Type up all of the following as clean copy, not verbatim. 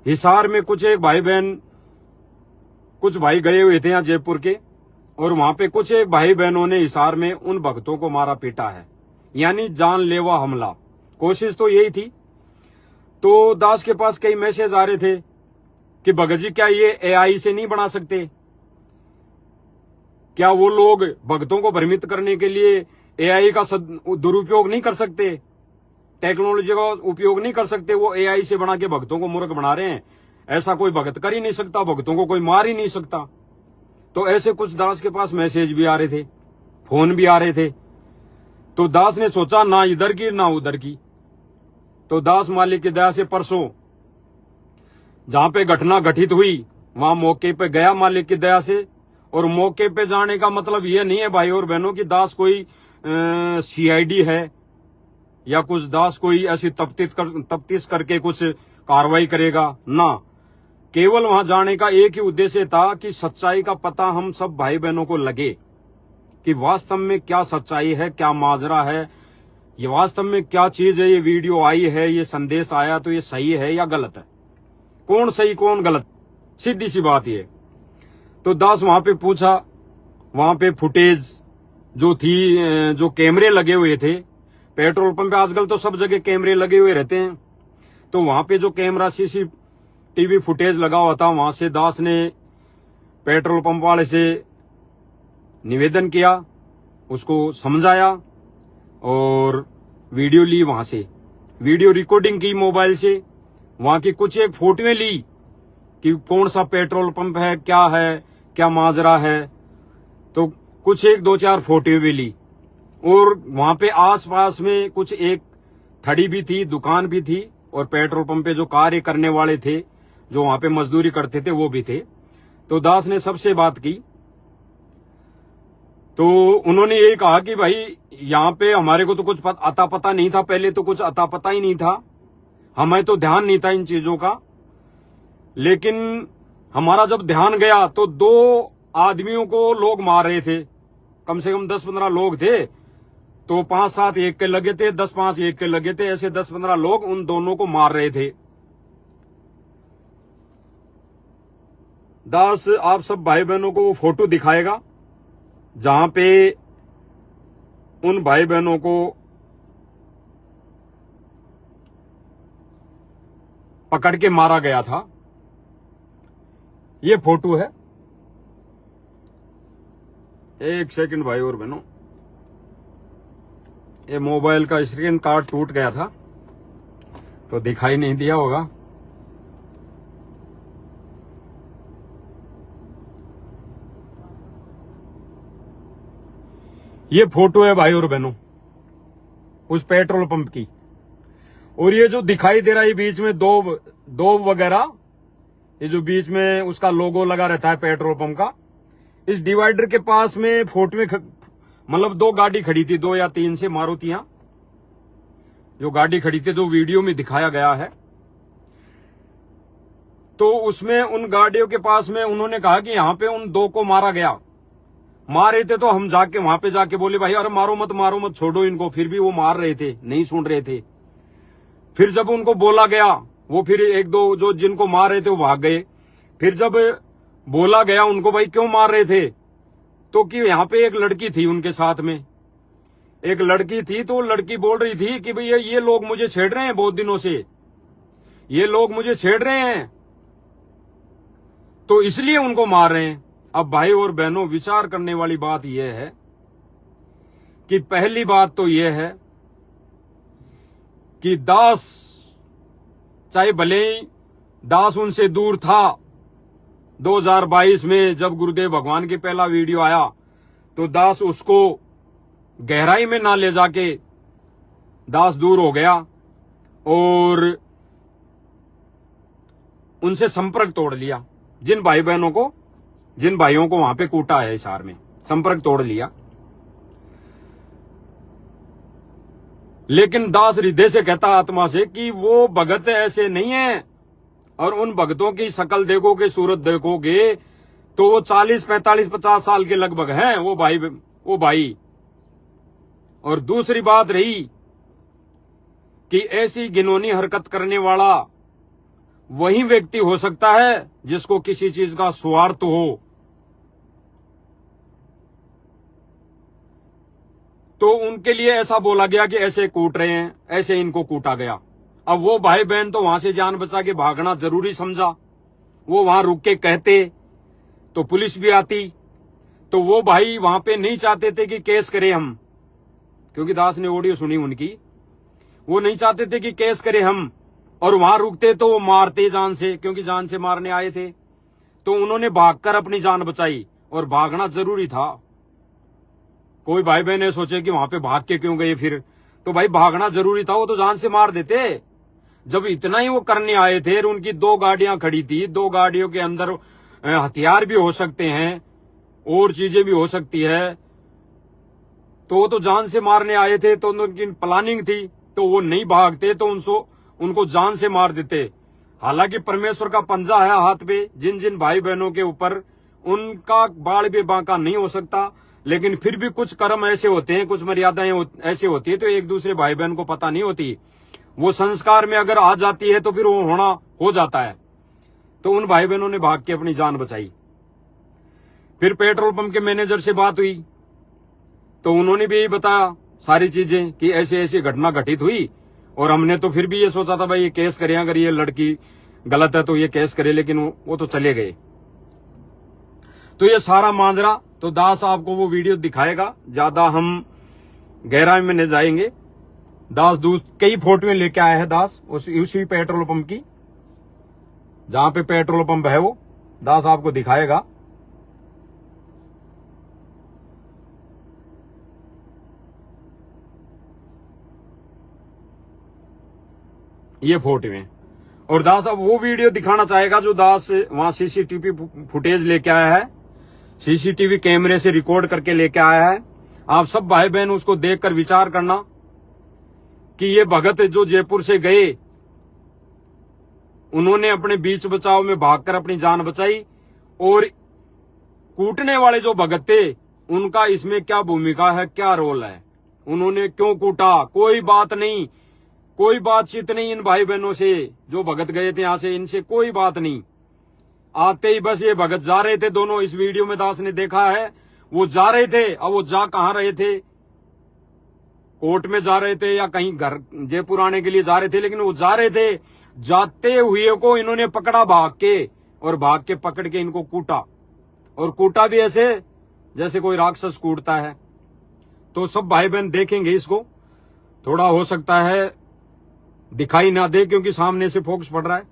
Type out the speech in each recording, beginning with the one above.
हिसार में कुछ एक भाई बहन, कुछ भाई गए हुए थे यहाँ जयपुर के, और वहां पे कुछ एक भाई बहनों ने हिसार में उन भक्तों को मारा पीटा है, यानी जानलेवा हमला। कोशिश तो यही थी। तो दास के पास कई मैसेज आ रहे थे कि भगत जी क्या ये एआई से नहीं बना सकते? क्या वो लोग भक्तों को भ्रमित करने के लिए एआई का दुरुपयोग नहीं कर सकते? टेक्नोलॉजी का उपयोग नहीं कर सकते? वो एआई से बना के भक्तों को मूर्ख बना रहे हैं। ऐसा कोई भक्त कर ही नहीं सकता, भक्तों को कोई मार ही नहीं सकता। तो ऐसे कुछ दास के पास मैसेज भी आ रहे थे, फोन भी आ रहे थे। तो दास ने सोचा ना इधर की ना उधर की। तो दास मालिक की दया से परसों जहां पे घटना घटित हुई वहां मौके पे गया मालिक की दया से। और मौके पे जाने का मतलब ये नहीं है भाई और बहनों की दास कोई सीआईडी है या कुछ दास कोई ऐसी तफ्तीश करके कुछ कार्रवाई करेगा ना। केवल वहां जाने का एक ही उद्देश्य था कि सच्चाई का पता हम सब भाई बहनों को लगे कि वास्तव में क्या सच्चाई है, क्या माजरा है, ये वास्तव में क्या चीज है। ये वीडियो आई है, ये संदेश आया, तो ये सही है या गलत है? कौन सही कौन गलत, सीधी सी बात ये। तो दास वहां पे पूछा, वहां पे फुटेज जो थी, जो कैमरे लगे हुए थे पेट्रोल पंप पे, आजकल तो सब जगह कैमरे लगे हुए रहते हैं। तो वहां पे जो कैमरा सीसीटीवी फुटेज लगा हुआ था, वहां से दास ने पेट्रोल पंप वाले से निवेदन किया, उसको समझाया और वीडियो ली। वहां से वीडियो रिकॉर्डिंग की मोबाइल से, वहां की कुछ एक फोटोएं ली कि कौन सा पेट्रोल पंप है, क्या माजरा है। तो कुछ एक 2-4 फोटो भी ली। और वहां पे आसपास में कुछ एक थड़ी भी थी, दुकान भी थी, और पेट्रोल पंप पे जो कार्य करने वाले थे, जो वहां पे मजदूरी करते थे, वो भी थे। तो दास ने सबसे बात की। तो उन्होंने यही कहा कि भाई यहाँ पे हमारे को तो कुछ अता पता नहीं था, पहले तो कुछ अता पता ही नहीं था, हमें तो ध्यान नहीं था इन चीजों का। लेकिन हमारा जब ध्यान गया तो 2 आदमियों को लोग मार रहे थे, कम से कम 10-15 लोग थे। तो 5-7 एक के लगे थे, 10-5 एक के लगे थे, ऐसे 10-15 लोग उन दोनों को मार रहे थे। दास आप सब भाई बहनों को वो फोटो दिखाएगा जहां पे उन भाई बहनों को पकड़ के मारा गया था। ये फोटो है। एक सेकंड भाई और बहनों, ये मोबाइल का स्क्रीन कार्ड टूट गया था तो दिखाई नहीं दिया होगा। ये फोटो है भाई और बहनों उस पेट्रोल पंप की। और ये जो दिखाई दे रहा है बीच में दो वगैरह, ये जो बीच में उसका लोगो लगा रहता है पेट्रोल पंप का, इस डिवाइडर के पास में फोटो में मतलब 2 गाड़ी खड़ी थी, 2 या 3 से मारुतियां जो गाड़ी खड़ी थी, जो वीडियो में दिखाया गया है। तो उसमें उन गाड़ियों के पास में उन्होंने कहा कि यहां पे उन 2 को मारा गया। मारे थे तो हम जाके वहां पे जाके बोले भाई अरे मारो मत छोड़ो इनको, फिर भी वो मार रहे थे, नहीं सुन रहे थे। फिर जब उनको बोला गया, वो फिर 1-2 जो जिनको मार रहे थे वो भाग गए। फिर जब बोला गया उनको भाई क्यों मार रहे थे, तो कि यहाँ पे एक लड़की थी उनके साथ में, एक लड़की थी। तो लड़की बोल रही थी कि भाई ये लोग मुझे छेड़ रहे हैं, बहुत दिनों से ये लोग मुझे छेड़ रहे हैं, तो इसलिए उनको मार रहे हैं। अब भाई और बहनों विचार करने वाली बात यह है कि पहली बात तो यह है कि दास, चाहे भले ही दास उनसे दूर था, 2022 में जब गुरुदेव भगवान की पहला वीडियो आया तो दास उसको गहराई में ना ले जाके दास दूर हो गया और उनसे संपर्क तोड़ लिया। जिन भाइयों को वहां पे कूटा है हिसार में, संपर्क तोड़ लिया। लेकिन दास हृदय से कहता आत्मा से कि वो भगत ऐसे नहीं है। और उन भगतों की शक्ल देखोगे, सूरत देखोगे तो वो 40, 45, 50 साल के लगभग हैं वो भाई। और दूसरी बात रही कि ऐसी घिनौनी हरकत करने वाला वही व्यक्ति हो सकता है जिसको किसी चीज का स्वार्थ हो। तो उनके लिए ऐसा बोला गया कि ऐसे कूट रहे हैं, ऐसे इनको कूटा गया। अब वो भाई बहन तो वहां से जान बचा के भागना जरूरी समझा। वो वहां रुक के कहते तो पुलिस भी आती। तो वो भाई वहां पे नहीं चाहते थे कि केस करें हम, क्योंकि दास ने ऑडियो सुनी उनकी। वो नहीं चाहते थे कि केस करें हम, और वहां रुकते तो वो मारते जान से, क्योंकि जान से मारने आए थे। तो उन्होंने भागकर अपनी जान बचाई, और भागना जरूरी था। कोई भाई बहन ने सोचे कि वहां पे भाग के क्यों गए फिर, तो भाई भागना जरूरी था, वो तो जान से मार देते। जब इतना ही वो करने आए थे, उनकी 2 गाड़ियां खड़ी थी, 2 गाड़ियों के अंदर हथियार भी हो सकते हैं और चीजें भी हो सकती है, तो वो तो जान से मारने आए थे, तो उनकी प्लानिंग थी। तो वो नहीं भागते तो उनको जान से मार देते। हालांकि परमेश्वर का पंजा है हाथ पे, जिन जिन भाई बहनों के ऊपर, उनका बाल भी बांका नहीं हो सकता। लेकिन फिर भी कुछ कर्म ऐसे होते हैं, कुछ मर्यादाएं ऐसे होती है, तो एक दूसरे भाई बहन को पता नहीं होती। वो संस्कार में अगर आ जाती है तो फिर वो होना हो जाता है। तो उन भाई बहनों ने भाग के अपनी जान बचाई। फिर पेट्रोल पंप के मैनेजर से बात हुई, तो उन्होंने भी यही बताया सारी चीजें कि ऐसी ऐसी घटना घटित हुई। और हमने तो फिर भी ये सोचा था भाई ये केस करें, अगर ये लड़की गलत है तो ये केस करे, लेकिन वो तो चले गए। तो ये सारा माजरा, तो दास आपको वो वीडियो दिखाएगा, ज्यादा हम गहराई में नहीं जाएंगे। दास कई फोटोएं लेके आया है दास उसी पेट्रोल पंप की, जहां पे पेट्रोल पंप है वो दास आपको दिखाएगा। ये फोटो में, और दास अब वो वीडियो दिखाना चाहेगा जो दास वहां सीसीटीवी फुटेज लेके आया है, सीसीटीवी कैमरे से रिकॉर्ड करके लेके आया है। आप सब भाई बहन उसको देखकर विचार करना कि ये भगत जो जयपुर से गए, उन्होंने अपने बीच बचाव में भागकर अपनी जान बचाई, और कूटने वाले जो भगत थे उनका इसमें क्या भूमिका है, क्या रोल है, उन्होंने क्यों कूटा। कोई बात नहीं, कोई बातचीत नहीं इन भाई बहनों से जो भगत गए थे यहां से, इनसे कोई बात नहीं। आते ही बस ये भगत जा रहे थे दोनों, इस वीडियो में दास ने देखा है, वो जा रहे थे। अब वो जा कहां रहे थे, कोर्ट में जा रहे थे या कहीं घर जयपुर आने के लिए जा रहे थे, लेकिन वो जा रहे थे। जाते हुए को इन्होंने पकड़ा भाग के, और भाग के पकड़ के इनको कूटा, और कूटा भी ऐसे जैसे कोई राक्षस कूटता है। तो सब भाई बहन देखेंगे इसको, थोड़ा हो सकता है दिखाई ना दे क्योंकि सामने से फोकस पड़ रहा है।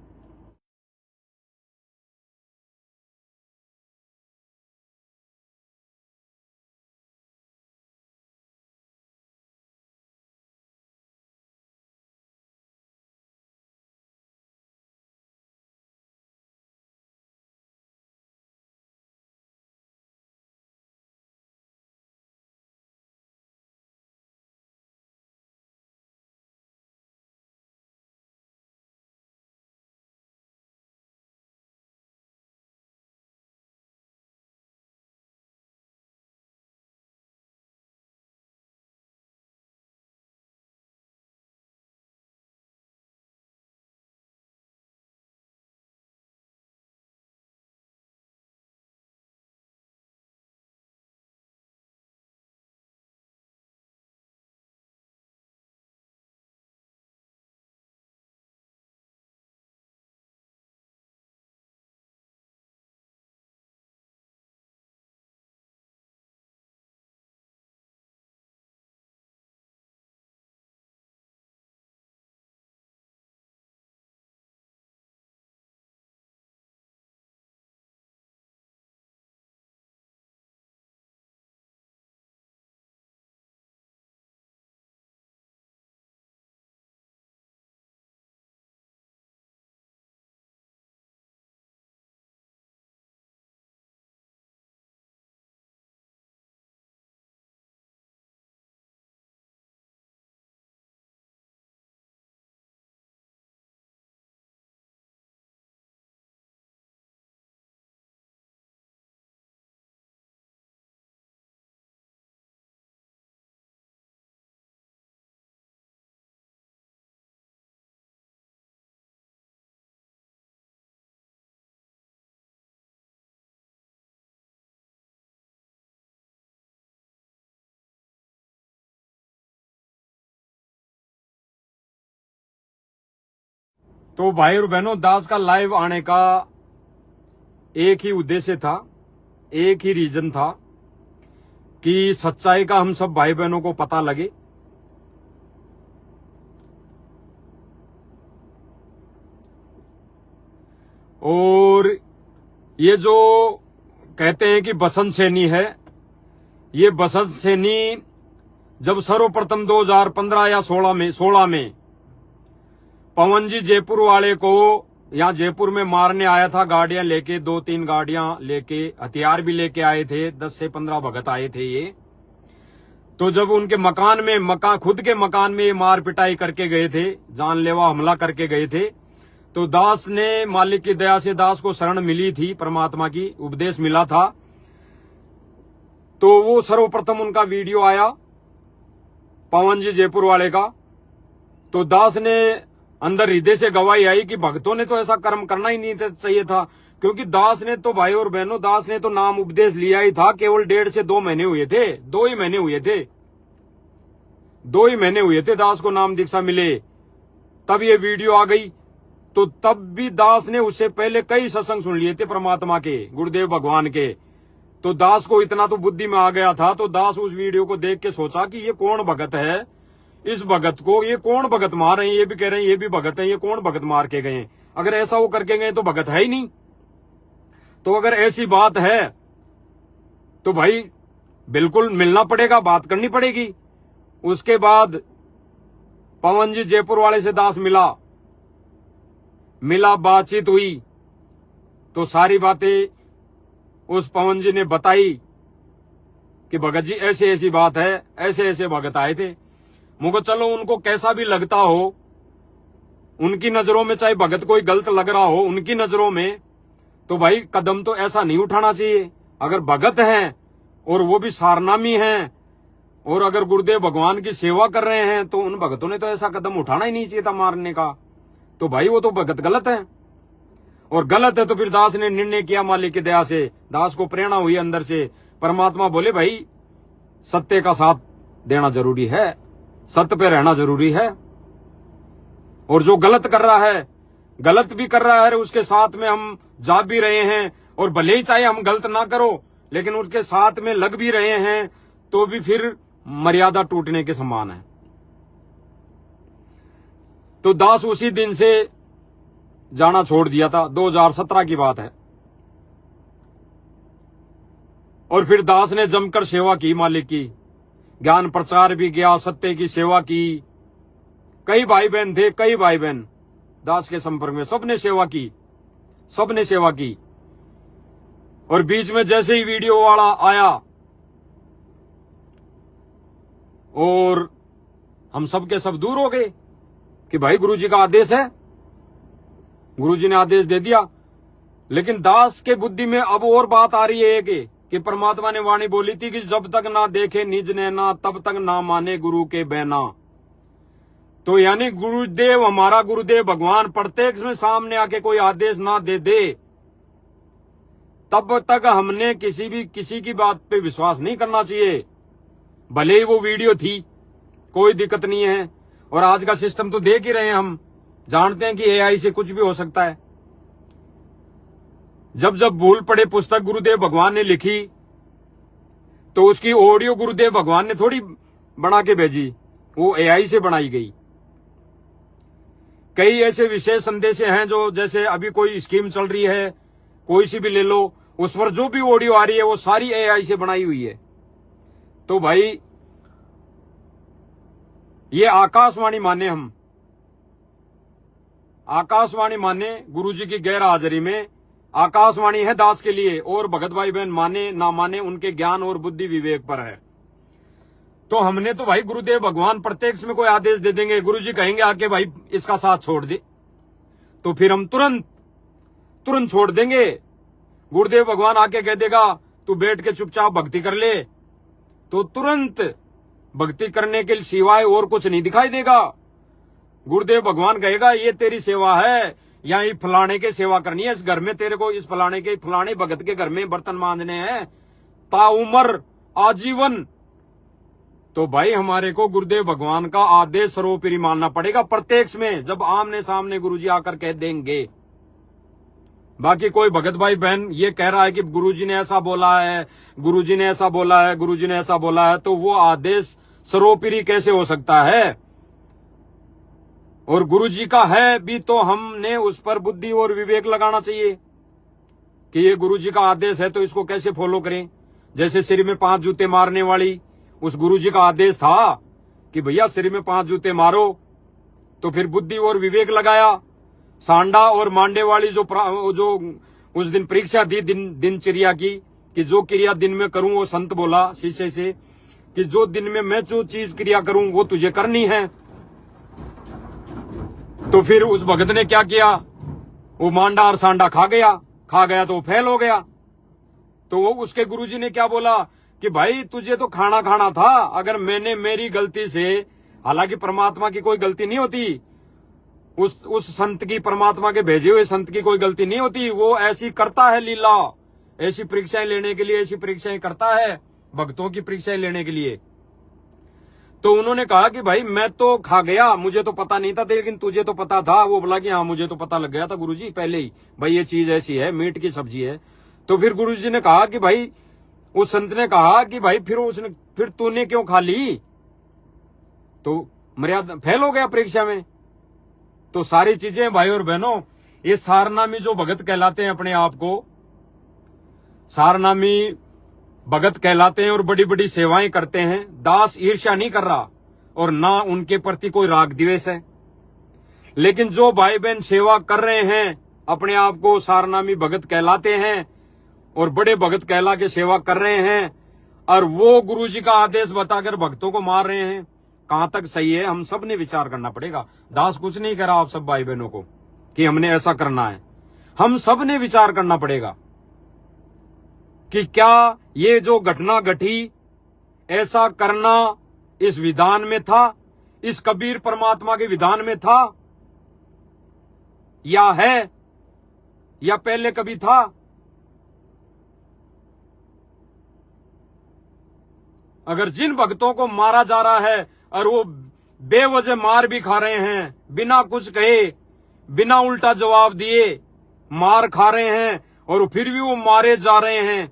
तो भाई और बहनों, दास का लाइव आने का एक ही उद्देश्य था, एक ही रीजन था कि सच्चाई का हम सब भाई बहनों को पता लगे। और ये जो कहते हैं कि बसंत सैनी है, ये बसंत सैनी जब सर्वप्रथम 2015 या 16 में पवन जी जयपुर वाले को यहाँ जयपुर में मारने आया था, गाड़ियां लेके, 2-3 गाड़ियां लेके, हथियार भी लेके आए थे, 10 से 15 भगत आए थे ये। तो जब उनके खुद के मकान में मार पिटाई करके गए थे, जानलेवा हमला करके गए थे, तो दास ने, मालिक की दया से दास को शरण मिली थी, परमात्मा की उपदेश मिला था। तो वो सर्वप्रथम उनका वीडियो आया पवन जी जयपुर वाले का। तो दास ने अंदर हृदय से गवाही आई कि भक्तों ने तो ऐसा कर्म करना ही नहीं चाहिए था, क्योंकि दास ने तो, भाई और बहनों, दास ने तो नाम उपदेश लिया ही था, केवल 1.5 से 2 महीने हुए थे, 2 ही महीने हुए थे दास को नाम दीक्षा मिले, तब ये वीडियो आ गई। तो तब भी दास ने उससे पहले कई सत्संग सुन लिए थे परमात्मा के, गुरुदेव भगवान के। तो दास को इतना तो बुद्धि में आ गया था, तो दास उस वीडियो को देख के सोचा कि ये कौन भगत है, इस भगत को ये कौन भगत मार रहे हैं, ये भी कह रहे हैं ये भी भगत है, ये कौन भगत मार के गए? अगर ऐसा वो करके गए तो भगत है ही नहीं। तो अगर ऐसी बात है तो भाई बिल्कुल मिलना पड़ेगा, बात करनी पड़ेगी। उसके बाद पवन जी जयपुर वाले से दास मिला, बातचीत हुई, तो सारी बातें उस पवन जी ने बताई कि भगत जी ऐसी ऐसी बात है, ऐसे ऐसे भगत आए थे। मुझको चलो उनको कैसा भी लगता हो, उनकी नजरों में चाहे भगत कोई गलत लग रहा हो, उनकी नजरों में, तो भाई कदम तो ऐसा नहीं उठाना चाहिए। अगर भगत हैं और वो भी सारनामी हैं और अगर गुरुदेव भगवान की सेवा कर रहे हैं, तो उन भगतों ने तो ऐसा कदम उठाना ही नहीं चाहिए था मारने का। तो भाई वो तो भगत गलत है, और गलत है तो फिर दास ने निर्णय किया, मालिक की दया से दास को प्रेरणा हुई अंदर से। परमात्मा बोले भाई सत्य का साथ देना जरूरी है, सत्य पे रहना जरूरी है, और जो गलत कर रहा है, गलत भी कर रहा है, उसके साथ में हम जा भी रहे हैं, और भले ही चाहे हम गलत ना करो, लेकिन उसके साथ में लग भी रहे हैं, तो भी फिर मर्यादा टूटने के समान है। तो दास उसी दिन से जाना छोड़ दिया था, 2017 की बात है। और फिर दास ने जमकर सेवा की मालिक की, ज्ञान प्रचार भी किया, सत्य की सेवा की। कई भाई बहन थे, कई भाई बहन दास के संपर्क में, सबने सेवा की। और बीच में जैसे ही वीडियो वाला आया और हम सब के सब दूर हो गए कि भाई गुरुजी का आदेश है, गुरुजी ने आदेश दे दिया। लेकिन दास के बुद्धि में अब और बात आ रही है कि परमात्मा ने वाणी बोली थी कि जब तक ना देखे निज नैना, तब तक ना माने गुरु के बहना। तो यानी गुरुदेव, हमारा गुरुदेव भगवान प्रत्यक्ष में सामने आके कोई आदेश ना दे तब तक हमने किसी की बात पे विश्वास नहीं करना चाहिए। भले ही वो वीडियो थी, कोई दिक्कत नहीं है। और आज का सिस्टम तो देख ही रहे हैं, हम जानते हैं कि एआई से कुछ भी हो सकता है। जब भूल पड़े पुस्तक गुरुदेव भगवान ने लिखी, तो उसकी ऑडियो गुरुदेव भगवान ने थोड़ी बना के भेजी, वो एआई से बनाई गई। कई ऐसे विशेष संदेश हैं जो, जैसे अभी कोई स्कीम चल रही है, कोई सी भी ले लो, उस पर जो भी ऑडियो आ रही है वो सारी एआई से बनाई हुई है। तो भाई ये आकाशवाणी माने, हम आकाशवाणी माने गुरुजी की गैर हाजिरी में, आकाशवाणी है दास के लिए, और भगत भाई बहन माने ना माने उनके ज्ञान और बुद्धि विवेक पर है। तो हमने तो भाई गुरुदेव भगवान प्रत्यक्ष में कोई आदेश दे देंगे, गुरुजी कहेंगे आके भाई इसका साथ छोड़ दे, तो फिर हम तुरंत छोड़ देंगे। गुरुदेव भगवान आके कह देगा तू बैठ के चुपचाप भक्ति कर ले, तो तुरंत भक्ति करने के सिवाय और कुछ नहीं दिखाई देगा। गुरुदेव भगवान कहेगा ये तेरी सेवा है, यहाँ फलाने के सेवा करनी है, इस घर में तेरे को इस फलाने भगत के घर में बर्तन मांजने हैं, ताउमर आजीवन तो भाई हमारे को गुरुदेव भगवान का आदेश सर्वोपरि मानना पड़ेगा प्रत्यक्ष में, जब आमने सामने गुरुजी आकर कह देंगे। बाकी कोई भगत भाई बहन ये कह रहा है कि गुरुजी ने ऐसा बोला है, गुरुजी ने ऐसा बोला है, गुरुजी ने ऐसा बोला है, तो वो आदेश सर्वोपरि कैसे हो सकता है? और गुरुजी का है भी तो हमने उस पर बुद्धि और विवेक लगाना चाहिए कि ये गुरुजी का आदेश है तो इसको कैसे फॉलो करें। जैसे सिर में 5 जूते मारने वाली, उस गुरुजी का आदेश था कि भैया सिर में 5 जूते मारो, तो फिर बुद्धि और विवेक लगाया। सांडा और मांडे वाली जो उस दिन परीक्षा दी दिनचर्या की कि जो क्रिया दिन में करूं, वो संत बोला शिष्य से कि जो दिन में मैं जो चीज क्रिया करूं वो तुझे करनी है। तो फिर उस भगत ने क्या किया, वो मांडा और सांडा खा गया तो फेल हो गया। तो वो उसके गुरुजी ने क्या बोला कि भाई तुझे तो खाना था, अगर मैंने मेरी गलती से, हालांकि परमात्मा की कोई गलती नहीं होती, उस संत की, परमात्मा के भेजे हुए संत की कोई गलती नहीं होती, वो ऐसी करता है लीला, ऐसी परीक्षाएं लेने के लिए ऐसी परीक्षाएं करता है, भक्तों की परीक्षाएं लेने के लिए। तो उन्होंने कहा कि भाई मैं तो खा गया, मुझे तो पता नहीं था, लेकिन तुझे तो पता था। वो बोला कि हाँ मुझे तो पता लग गया था गुरुजी पहले ही, भाई ये चीज ऐसी है, मीट की सब्जी है। तो फिर गुरुजी ने कहा कि भाई, उस संत ने कहा कि भाई फिर तूने क्यों खा ली? तो मर्यादा फेल हो गया परीक्षा में। तो सारी चीजें भाई और बहनों, ये सारनामी जो भगत कहलाते हैं, अपने आप को सारनामी भगत कहलाते हैं और बड़ी बड़ी सेवाएं करते हैं, दास ईर्ष्या नहीं कर रहा और ना उनके प्रति कोई राग द्वेष है। लेकिन जो भाई बहन सेवा कर रहे हैं, अपने आप को सारनामी भगत कहलाते हैं और बड़े भगत कहला के सेवा कर रहे हैं, और वो गुरुजी का आदेश बताकर भक्तों को मार रहे हैं, कहां तक सही है? हम सब ने विचार करना पड़ेगा। दास कुछ नहीं कह रहा आप सब भाई बहनों को कि हमने ऐसा करना है, हम सब ने विचार करना पड़ेगा कि क्या ये जो घटना घटी, ऐसा करना इस विधान में था, इस कबीर परमात्मा के विधान में था, या है, या पहले कभी था? अगर जिन भक्तों को मारा जा रहा है और वो बेवजह मार भी खा रहे हैं, बिना कुछ कहे, बिना उल्टा जवाब दिए मार खा रहे हैं, और फिर भी वो मारे जा रहे हैं,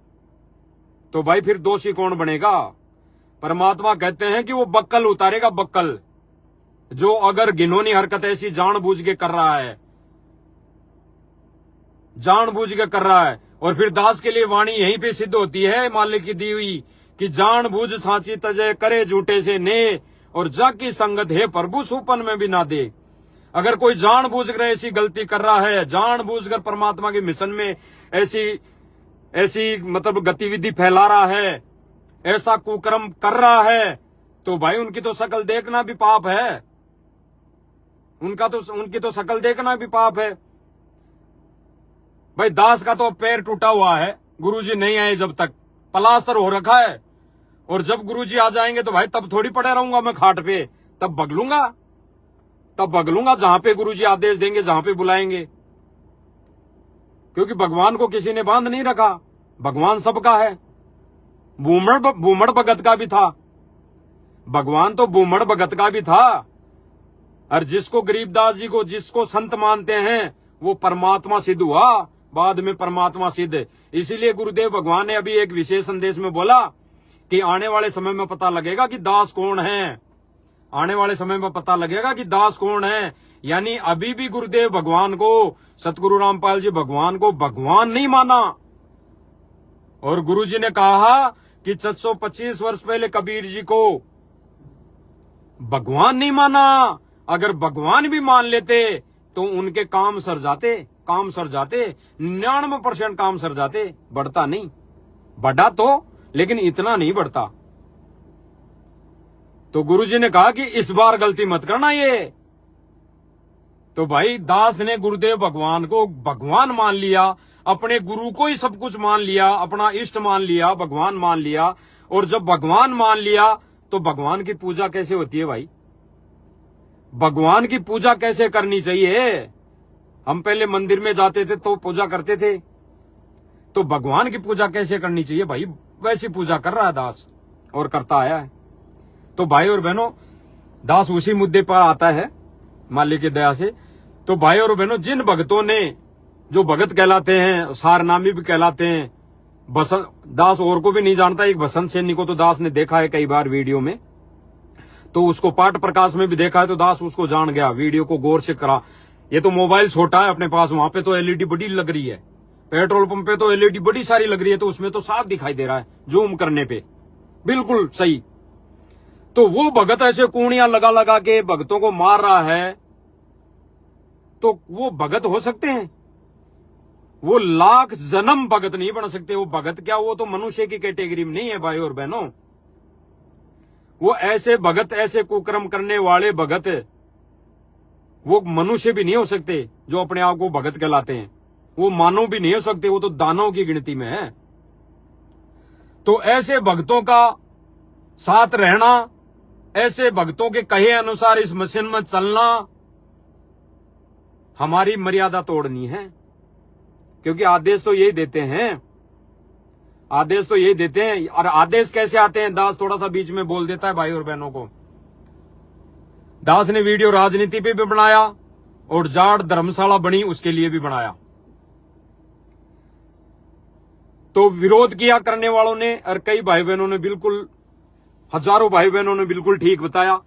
तो भाई फिर दोषी कौन बनेगा? परमात्मा कहते हैं कि वो बक्कल उतारेगा, बक्कल, जो अगर घिनौनी हरकत ऐसी जानबूझ के कर रहा है, जानबूझ के कर रहा है। और फिर दास के लिए वाणी यहीं पे सिद्ध होती है, मालिक की दी हुई, कि जानबूझ सांची तजय करे झूठे से ने, और जाकी संगत है प्रभु सुपन में भी ना दे। अगर कोई जानबूझ कर ऐसी गलती कर रहा है, जानबूझ कर परमात्मा के मिशन में ऐसी मतलब गतिविधि फैला रहा है, ऐसा कुकर्म कर रहा है, तो भाई उनकी तो शकल देखना भी पाप है, उनकी तो शकल देखना भी पाप है। भाई दास का तो पैर टूटा हुआ है, गुरुजी नहीं आए जब तक, प्लास्टर हो रखा है, और जब गुरुजी आ जाएंगे तो भाई तब थोड़ी पड़े रहूंगा मैं खाट पे, तब बगलूंगा जहां पे गुरुजी आदेश देंगे, जहां पे बुलाएंगे। क्योंकि भगवान को किसी ने बांध नहीं रखा, भगवान सबका है। बूमड़ भगत का भी था, भगवान तो बूमड़ भगत का भी था। और जिसको गरीबदास जी को जिसको संत मानते हैं, वो परमात्मा सिद्ध हुआ, बाद में परमात्मा सिद्ध। इसीलिए गुरुदेव भगवान ने अभी एक विशेष संदेश में बोला कि आने वाले समय में पता लगेगा कि दास कौन है, आने वाले समय में पता लगेगा कि दास कौन है। यानी अभी भी गुरुदेव भगवान को, सतगुरु रामपाल जी भगवान को भगवान नहीं माना। और गुरुजी ने कहा कि 725 वर्ष पहले कबीर जी को भगवान नहीं माना। अगर भगवान भी मान लेते तो उनके काम सर जाते, 99% काम सर जाते, बढ़ता नहीं, बढ़ा तो लेकिन इतना नहीं बढ़ता। तो गुरुजी ने कहा कि इस बार गलती मत करना ये। तो भाई दास ने गुरुदेव भगवान को भगवान मान लिया, अपने गुरु को ही सब कुछ मान लिया, अपना इष्ट मान लिया, भगवान मान लिया। और जब भगवान मान लिया तो भगवान की पूजा कैसे होती है भाई? भगवान की पूजा कैसे करनी चाहिए? हम पहले मंदिर में जाते थे तो पूजा करते थे, तो भगवान की पूजा कैसे करनी चाहिए भाई? वैसी पूजा कर रहा है दास और करता आया है। तो भाई और बहनों, दास उसी मुद्दे पर आता है मालिक की दया से। तो भाई और बहनों, जिन भक्तों ने, जो भगत कहलाते हैं, सारनामी भी कहलाते हैं, बसंत दास और को भी नहीं जानता, एक बसंत सैनी को तो दास ने देखा है कई बार वीडियो में, तो उसको पाठ प्रकाश में भी देखा है, तो दास उसको जान गया, वीडियो को गौर से करा। ये तो मोबाइल छोटा है अपने पास, वहां पे तो एलईडी बड़ी लग रही है, पेट्रोल पंप पे तो एलईडी बड़ी सारी लग रही है, तो उसमें तो साफ दिखाई दे रहा है जूम करने पे, बिल्कुल सही। तो वो भगत ऐसे कूणियां लगा लगा के भक्तों को मार रहा है, तो वो भगत हो सकते हैं? वो लाख जन्म भगत नहीं बन सकते। वो भगत क्या, वो तो मनुष्य की कैटेगरी में नहीं है भाई और बहनों। वो ऐसे भगत, ऐसे कुकर्म करने वाले भगत, वो मनुष्य भी नहीं हो सकते जो अपने आप को भगत कहलाते हैं। वो मानव भी नहीं हो सकते, वो तो दानव की गिनती में है। तो ऐसे भक्तों का साथ रहना, ऐसे भक्तों के कहे अनुसार इस मशीन में चलना, हमारी मर्यादा तोड़नी है। क्योंकि आदेश तो यही देते हैं, आदेश तो यही देते हैं। और आदेश कैसे आते हैं, दास थोड़ा सा बीच में बोल देता है भाई और बहनों को। दास ने वीडियो राजनीति पे भी बनाया और जाट धर्मशाला बनी उसके लिए भी बनाया। तो विरोध किया करने वालों ने, और कई भाई बहनों ने बिल्कुल, हजारों भाई बहनों ने बिल्कुल ठीक बताया।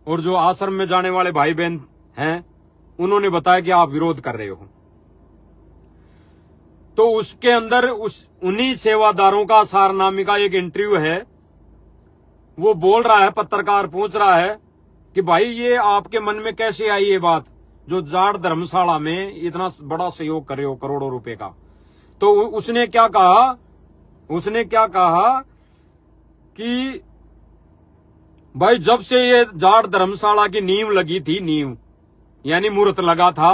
और जो आश्रम में जाने वाले भाई बहन हैं, उन्होंने बताया कि आप विरोध कर रहे हो। तो उसके अंदर उन्हीं सेवादारों का सारनामी का एक इंटरव्यू है। वो बोल रहा है, पत्रकार पूछ रहा है कि भाई ये आपके मन में कैसे आई ये बात, जो जाट धर्मशाला में इतना बड़ा सहयोग कर रहे हो करोड़ों रुपए का। तो उसने क्या कहा, उसने क्या कहा कि भाई जब से ये जाट धर्मशाला की नींव लगी थी, नींव यानी मुहूर्त लगा था,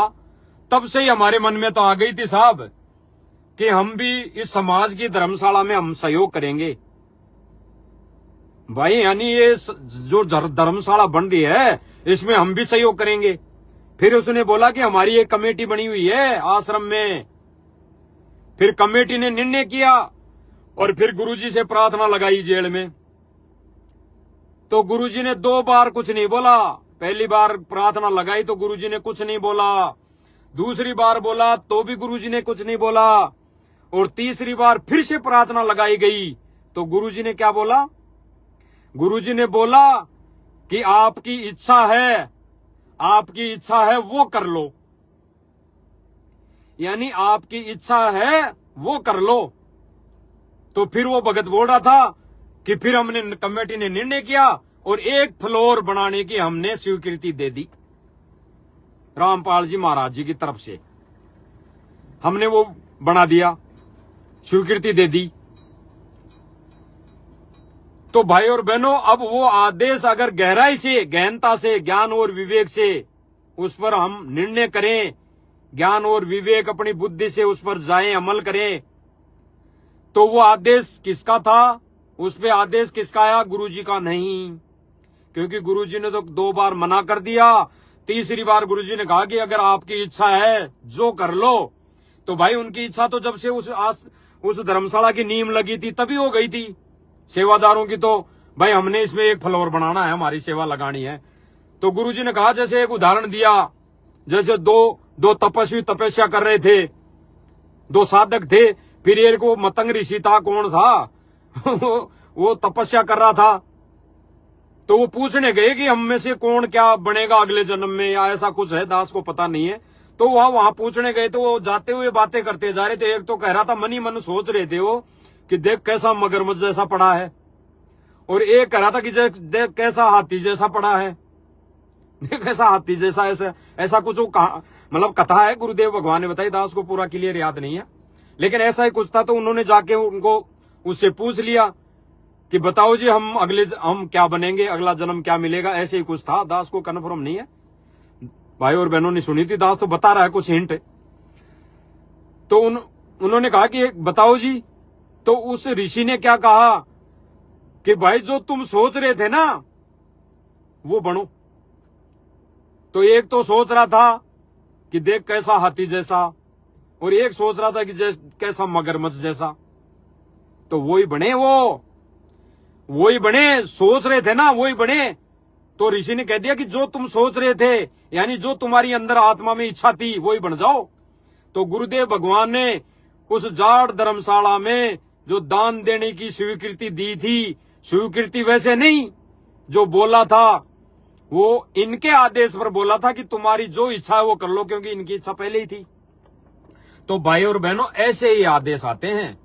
तब से ही हमारे मन में तो आ गई थी साहब कि हम भी इस समाज की धर्मशाला में हम सहयोग करेंगे। भाई यानी ये जो धर्मशाला बन रही है इसमें हम भी सहयोग करेंगे। फिर उसने बोला कि हमारी एक कमेटी बनी हुई है आश्रम में। फिर कमेटी ने निर्णय किया और फिर गुरुजी से प्रार्थना लगाई जेल में। तो गुरुजी ने 2 बार कुछ नहीं बोला। पहली बार प्रार्थना लगाई तो गुरुजी ने कुछ नहीं बोला, दूसरी बार बोला तो भी गुरुजी ने कुछ नहीं बोला, और तीसरी बार फिर से प्रार्थना लगाई गई तो गुरुजी ने क्या बोला, गुरुजी ने बोला कि आपकी इच्छा है, आपकी इच्छा है वो कर लो, यानी आपकी इच्छा है वो कर लो। तो फिर वो भगत बोल रहा था कि फिर हमने, कमेटी ने निर्णय किया और 1 फ्लोर बनाने की हमने स्वीकृति दे दी रामपाल जी महाराज जी की तरफ से। हमने वो बना दिया, स्वीकृति दे दी। तो भाई और बहनों, अब वो आदेश अगर गहराई से, गहनता से, ज्ञान और विवेक से उस पर हम निर्णय करें, ज्ञान और विवेक अपनी बुद्धि से उस पर जाएं, अमल करें, तो वो आदेश किसका था, उस पे आदेश किसका आया, गुरुजी का नहीं। क्योंकि गुरुजी ने तो 2 बार मना कर दिया, तीसरी बार गुरुजी ने कहा कि अगर आपकी इच्छा है जो कर लो। तो भाई उनकी इच्छा तो जब से उस धर्मशाला की नींव लगी थी तभी हो गई थी। सेवादारों की तो भाई हमने इसमें 1 फ्लोर बनाना है, हमारी सेवा लगानी है। तो गुरुजी ने कहा, जैसे एक उदाहरण दिया, जैसे दो तपस्वी तपस्या कर रहे थे, 2 साधक थे, फिर एक वो मतंग ऋषि था, कौन था वो तपस्या कर रहा था। तो वो पूछने गए कि हम में से कौन क्या बनेगा अगले जन्म में, या ऐसा कुछ है, दास को पता नहीं है। तो वहां पूछने गए तो वो जाते हुए बातें करते जा रहे थे। एक तो कह रहा था, मन ही मन सोच रहे थे वो कि देख कैसा मगरमच्छ जैसा पड़ा है, और एक कह रहा था कि देख कैसा हाथी जैसा पड़ा है, देख ऐसा हाथी जैसा, ऐसा कुछ मतलब कथा है, गुरुदेव भगवान ने बताई, दास को पूरा क्लियर याद नहीं है, लेकिन ऐसा ही कुछ था। तो उन्होंने जाके उनको उससे पूछ लिया कि बताओ जी हम क्या बनेंगे, अगला जन्म क्या मिलेगा, ऐसे ही कुछ था। दास को कन्फर्म नहीं है, भाई और बहनों ने सुनी थी, दास तो बता रहा है कुछ हिंट। तो उन्होंने कहा कि बताओ जी। तो उस ऋषि ने क्या कहा कि भाई जो तुम सोच रहे थे ना वो बनो। तो एक तो सोच रहा था कि देख कैसा हाथी जैसा, और एक सोच रहा था कि कैसा मगरमच्छ जैसा, तो वो ही बने। वही बने, सोच रहे थे ना वही बने। तो ऋषि ने कह दिया कि जो तुम सोच रहे थे, यानी जो तुम्हारी अंदर आत्मा में इच्छा थी वही बन जाओ। तो गुरुदेव भगवान ने उस जाड़ धर्मशाला में जो दान देने की स्वीकृति दी थी, स्वीकृति वैसे नहीं, जो बोला था वो इनके आदेश पर बोला था कि तुम्हारी जो इच्छा है वो कर लो, क्योंकि इनकी इच्छा पहले ही थी। तो भाई और बहनों, ऐसे ही आदेश आते हैं,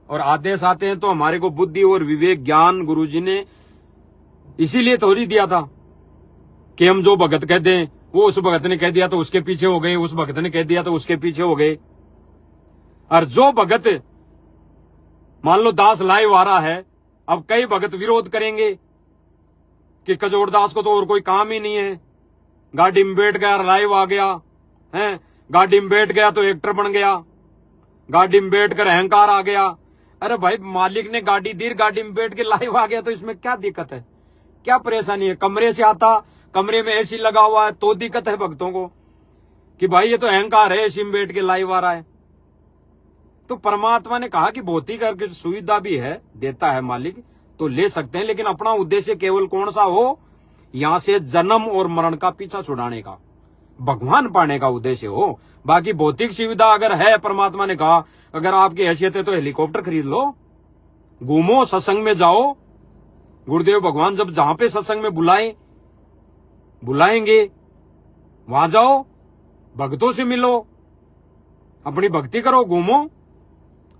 और आदेश आते हैं तो हमारे को बुद्धि और विवेक ज्ञान गुरुजी ने इसीलिए थोड़ी दिया था कि हम जो भगत कह दें, वो उस भगत ने कह दिया तो उसके पीछे हो गए, उस भगत ने कह दिया तो उसके पीछे हो गए। और जो भगत मान लो दास लाइव आ रहा है, अब कई भगत विरोध करेंगे कि कजोड़ दास को तो और कोई काम ही नहीं है, गाड़ी में बैठ गया लाइव आ गया है, गाड़ी में बैठ गया तो एक्टर बन गया, गाड़ी में बैठकर अहंकार आ गया। अरे भाई, मालिक ने गाड़ी दी, गाड़ी में बैठ के लाइव आ गया तो इसमें क्या दिक्कत है, क्या परेशानी है? कमरे से आता, कमरे में एसी लगा हुआ है तो दिक्कत है भक्तों को कि भाई ये तो अहंकार है, एसी में बैठ के लाइव आ रहा है। तो परमात्मा ने कहा कि भौतिक सुविधा भी है, देता है मालिक, तो ले सकते हैं, लेकिन अपना उद्देश्य केवल कौन सा हो? यहां से जन्म और मरण का पीछा छुड़ाने का, भगवान पाने का उद्देश्य हो। बाकी भौतिक सुविधा अगर है, परमात्मा ने कहा अगर आपकी हैसियत है तो हेलीकॉप्टर खरीद लो, घूमो, सत्संग में जाओ। गुरुदेव भगवान जब जहां पे सत्संग में बुलाएंगे वहां जाओ, भक्तों से मिलो, अपनी भक्ति करो, घूमो।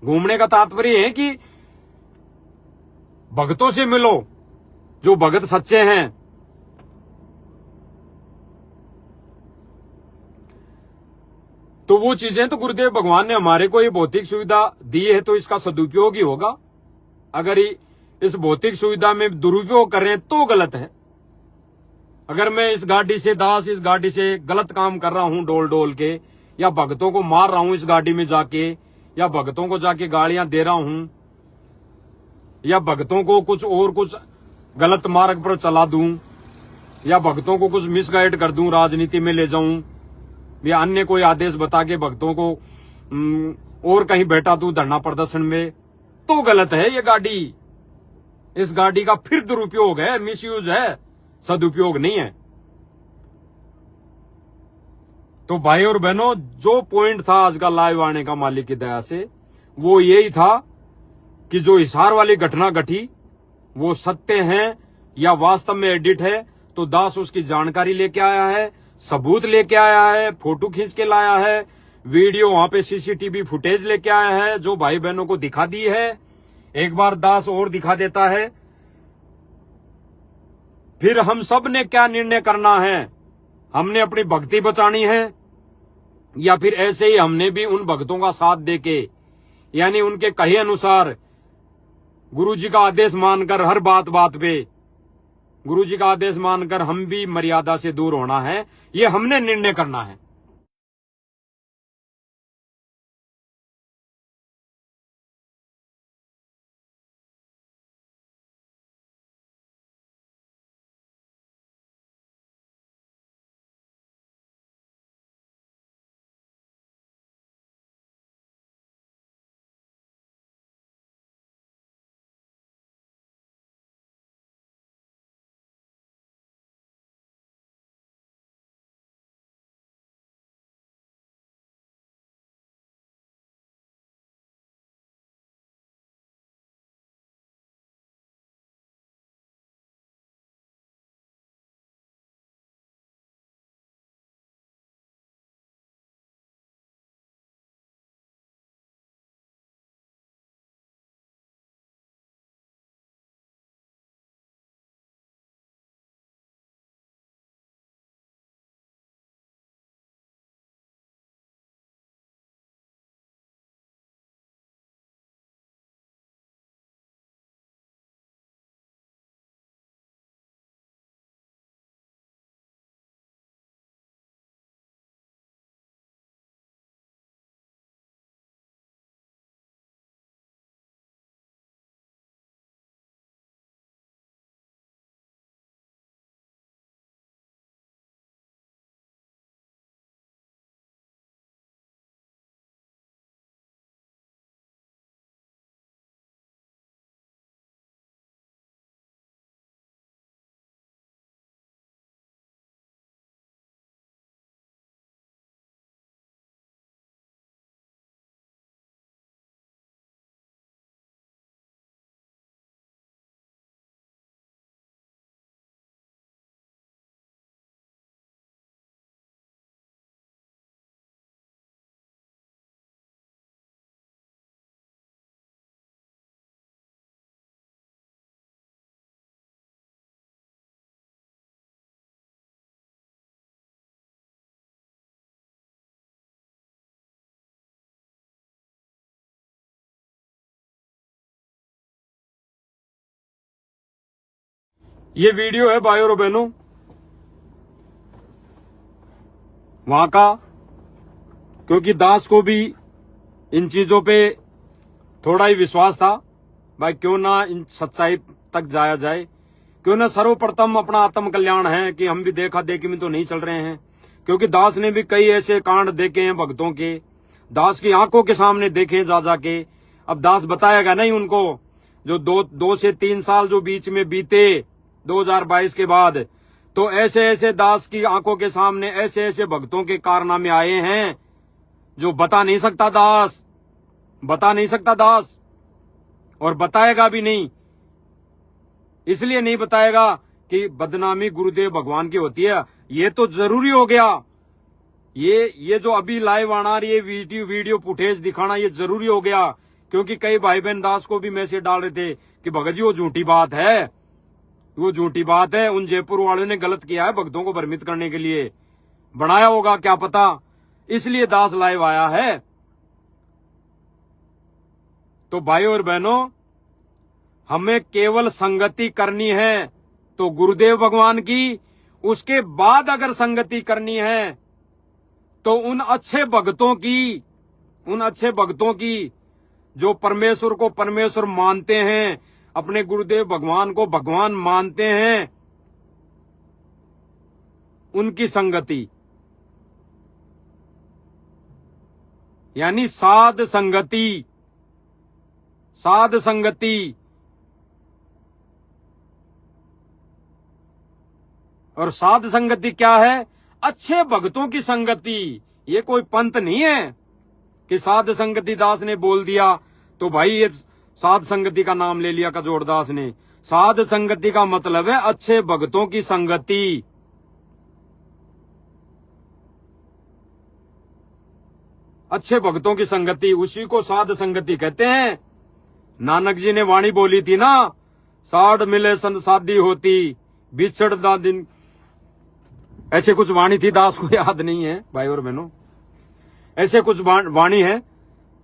घूमने का तात्पर्य है कि भक्तों से मिलो, जो भगत सच्चे हैं। तो वो चीजें तो गुरुदेव भगवान ने हमारे को ये भौतिक सुविधा दी है तो इसका सदुपयोग ही होगा। अगर इस भौतिक सुविधा में दुरुपयोग कर रहे हैं तो गलत है। अगर मैं इस गाड़ी से दास, इस गाड़ी से गलत काम कर रहा हूं डोल डोल के, या भक्तों को मार रहा हूं इस गाड़ी में जाके, या भक्तों को जाके गालियां दे रहा हूं, या भक्तों को कुछ गलत मार्ग पर चला दूं, या भक्तों को कुछ मिसगाइड कर दूं, राजनीति में ले जाऊं, या अन्य कोई आदेश बता के भक्तों को और कहीं बैठा दूं धरना प्रदर्शन में, तो गलत है ये गाड़ी। इस गाड़ी का फिर दुरुपयोग है, मिसयूज है, सदुपयोग नहीं है। तो भाई और बहनों, जो पॉइंट था आज का लाइव आने का मालिक की दया से, वो यही था कि जो हिसार वाली घटना घटी वो सत्य है या वास्तव में एडिट है। तो दास उसकी जानकारी लेके आया है, सबूत लेके आया है, फोटो खींच के लाया है, वीडियो वहां पे सीसीटीवी फुटेज लेके आया है, जो भाई बहनों को दिखा दी है। एक बार दास और दिखा देता है। फिर हम सब ने क्या निर्णय करना है? हमने अपनी भक्ति बचानी है, या फिर ऐसे ही हमने भी उन भक्तों का साथ देके, यानी उनके कहे अनुसार गुरु जी का आदेश मानकर, हर बात बात पे गुरु जी का आदेश मानकर हम भी मर्यादा से दूर होना है, ये हमने निर्णय करना है। ये वीडियो है भाइयों और बहनों वहां का, क्योंकि दास को भी इन चीजों पे थोड़ा ही विश्वास था। भाई क्यों ना इन सच्चाई तक जाया जाए, क्यों ना सर्वप्रथम अपना आत्म कल्याण है कि हम भी देखा देखी में तो नहीं चल रहे हैं। क्योंकि दास ने भी कई ऐसे कांड देखे हैं भक्तों के, दास की आंखों के सामने देखे जा जाके। अब दास बताएगा नहीं उनको, जो दो से 3 साल जो बीच में बीते 2022 के बाद, तो ऐसे ऐसे दास की आंखों के सामने ऐसे ऐसे भक्तों के कारनामे आए हैं जो बता नहीं सकता दास, बता नहीं सकता दास, और बताएगा भी नहीं। इसलिए नहीं बताएगा कि बदनामी गुरुदेव भगवान की होती है। ये तो जरूरी हो गया, ये जो अभी लाइव आना ये वीडियो फुटेज दिखाना ये जरूरी हो गया। क्योंकि कई भाई बहन दास को भी मैसेज डाल रहे थे कि भगत जी वो झूठी बात है, वो झूठी बात है, उन जयपुर वालों ने गलत किया है, भक्तों को भ्रमित करने के लिए बनाया होगा क्या पता, इसलिए दास लाइव आया है। तो भाइयों और बहनों, हमें केवल संगति करनी है तो गुरुदेव भगवान की, उसके बाद अगर संगति करनी है तो उन अच्छे भक्तों की जो परमेश्वर को परमेश्वर मानते हैं, अपने गुरुदेव भगवान को भगवान मानते हैं, उनकी संगति, यानी साध संगति। साध संगति और साध संगति क्या है? अच्छे भक्तों की संगति। ये कोई पंथ नहीं है कि साध संगति दास ने बोल दिया तो भाई ये साध संगति का नाम ले लिया कजोड़ दास ने। साध संगति का मतलब है अच्छे भक्तों की संगति। अच्छे भक्तों की संगति, उसी को साध संगति कहते हैं। नानक जी ने वाणी बोली थी ना, साध मिले सन शादी होती, बिछड़ दा दिन, ऐसे कुछ वाणी थी, दास को याद नहीं है भाई और बहनों, ऐसे कुछ वाणी है।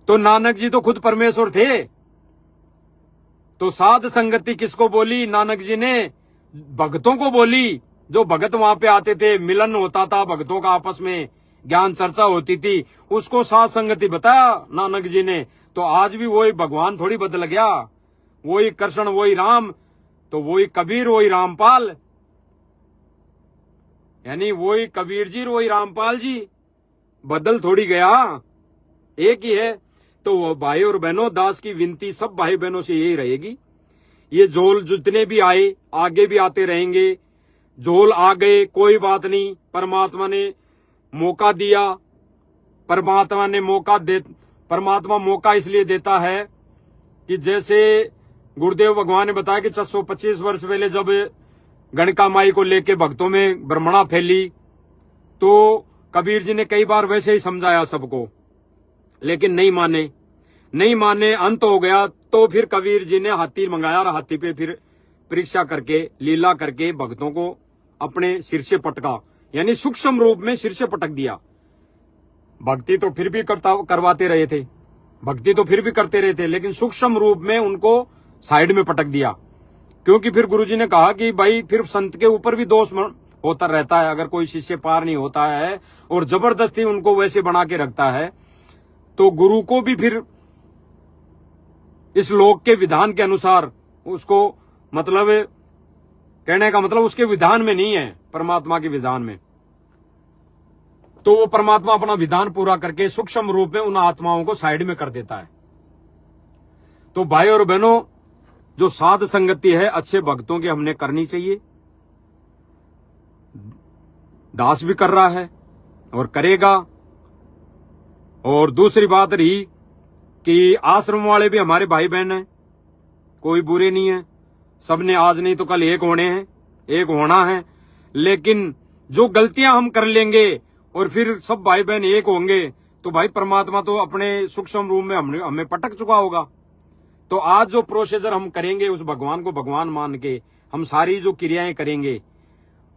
तो नानक जी तो खुद परमेश्वर थे। तो साध संगति किसको बोली? नानक जी ने भक्तों को बोली। जो भगत वहां पे आते थे, मिलन होता था भक्तों का आपस में, ज्ञान चर्चा होती थी, उसको साध संगति बताया नानक जी ने। तो आज भी वही भगवान थोड़ी बदल गया, वही कृष्ण वही राम, तो वही कबीर वही रामपाल, यानी वही कबीर जी वही रामपाल जी, बदल थोड़ी गया, एक ही है। तो भाई और बहनों, दास की विनती सब भाई बहनों से यही रहेगी, ये झोल जितने भी आए आगे भी आते रहेंगे। झोल आ गए कोई बात नहीं, परमात्मा ने मौका दिया, परमात्मा मौका इसलिए देता है कि जैसे गुरुदेव भगवान ने बताया कि 425 वर्ष पहले जब गणका माई को लेके भक्तों में ब्रह्मणा फैली, तो कबीर जी ने कई बार वैसे ही समझाया सबको, लेकिन नहीं माने, अंत हो गया। तो फिर कबीर जी ने हाथी मंगाया और हाथी पे फिर परीक्षा करके, लीला करके भक्तों को अपने सिर से पटका, यानी सूक्ष्म रूप में सिर से पटक दिया। भक्ति तो फिर भी करवाते रहे थे, भक्ति तो फिर भी करते रहे थे, लेकिन सूक्ष्म रूप में उनको साइड में पटक दिया। क्योंकि फिर गुरुजी ने कहा कि भाई फिर संत के ऊपर भी दोष होता रहता है, अगर कोई शिष्य पार नहीं होता है और जबरदस्ती उनको वैसे बना के रखता है, तो गुरु को भी फिर इस लोक के विधान के अनुसार उसको, मतलब कहने का मतलब उसके विधान में नहीं है, परमात्मा के विधान में। तो वो परमात्मा अपना विधान पूरा करके सूक्ष्म रूप में उन आत्माओं को साइड में कर देता है। तो भाई और बहनों, जो साध संगति है अच्छे भक्तों की हमने करनी चाहिए। दास भी कर रहा है और करेगा। और दूसरी बात रही कि आश्रम वाले भी हमारे भाई बहन हैं, कोई बुरे नहीं है, सबने आज नहीं तो कल एक होने हैं, एक होना है। लेकिन जो गलतियां हम कर लेंगे और फिर सब भाई बहन एक होंगे, तो भाई परमात्मा तो अपने सूक्ष्म रूप में हमें पटक चुका होगा। तो आज जो प्रोसीजर हम करेंगे, उस भगवान को भगवान मान के हम सारी जो क्रियाएं करेंगे,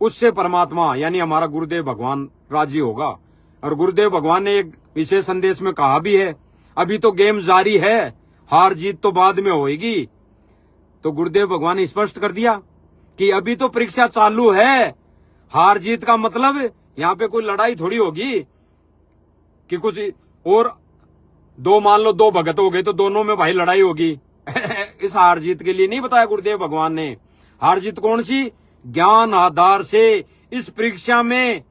उससे परमात्मा यानी हमारा गुरुदेव भगवान राजी होगा। और गुरुदेव भगवान ने एक विशेष संदेश में कहा भी है, अभी तो गेम जारी है, हार जीत तो बाद में होएगी। तो गुरुदेव भगवान ने स्पष्ट कर दिया कि अभी तो परीक्षा चालू है। हार जीत का मतलब यहाँ पे कोई लड़ाई थोड़ी होगी कि कुछ और दो, मान लो 2 भगत हो गए तो दोनों में भाई लड़ाई होगी। इस हार जीत के लिए नहीं बताया गुरुदेव भगवान ने। हार जीत कौन सी? ज्ञान आधार से इस परीक्षा में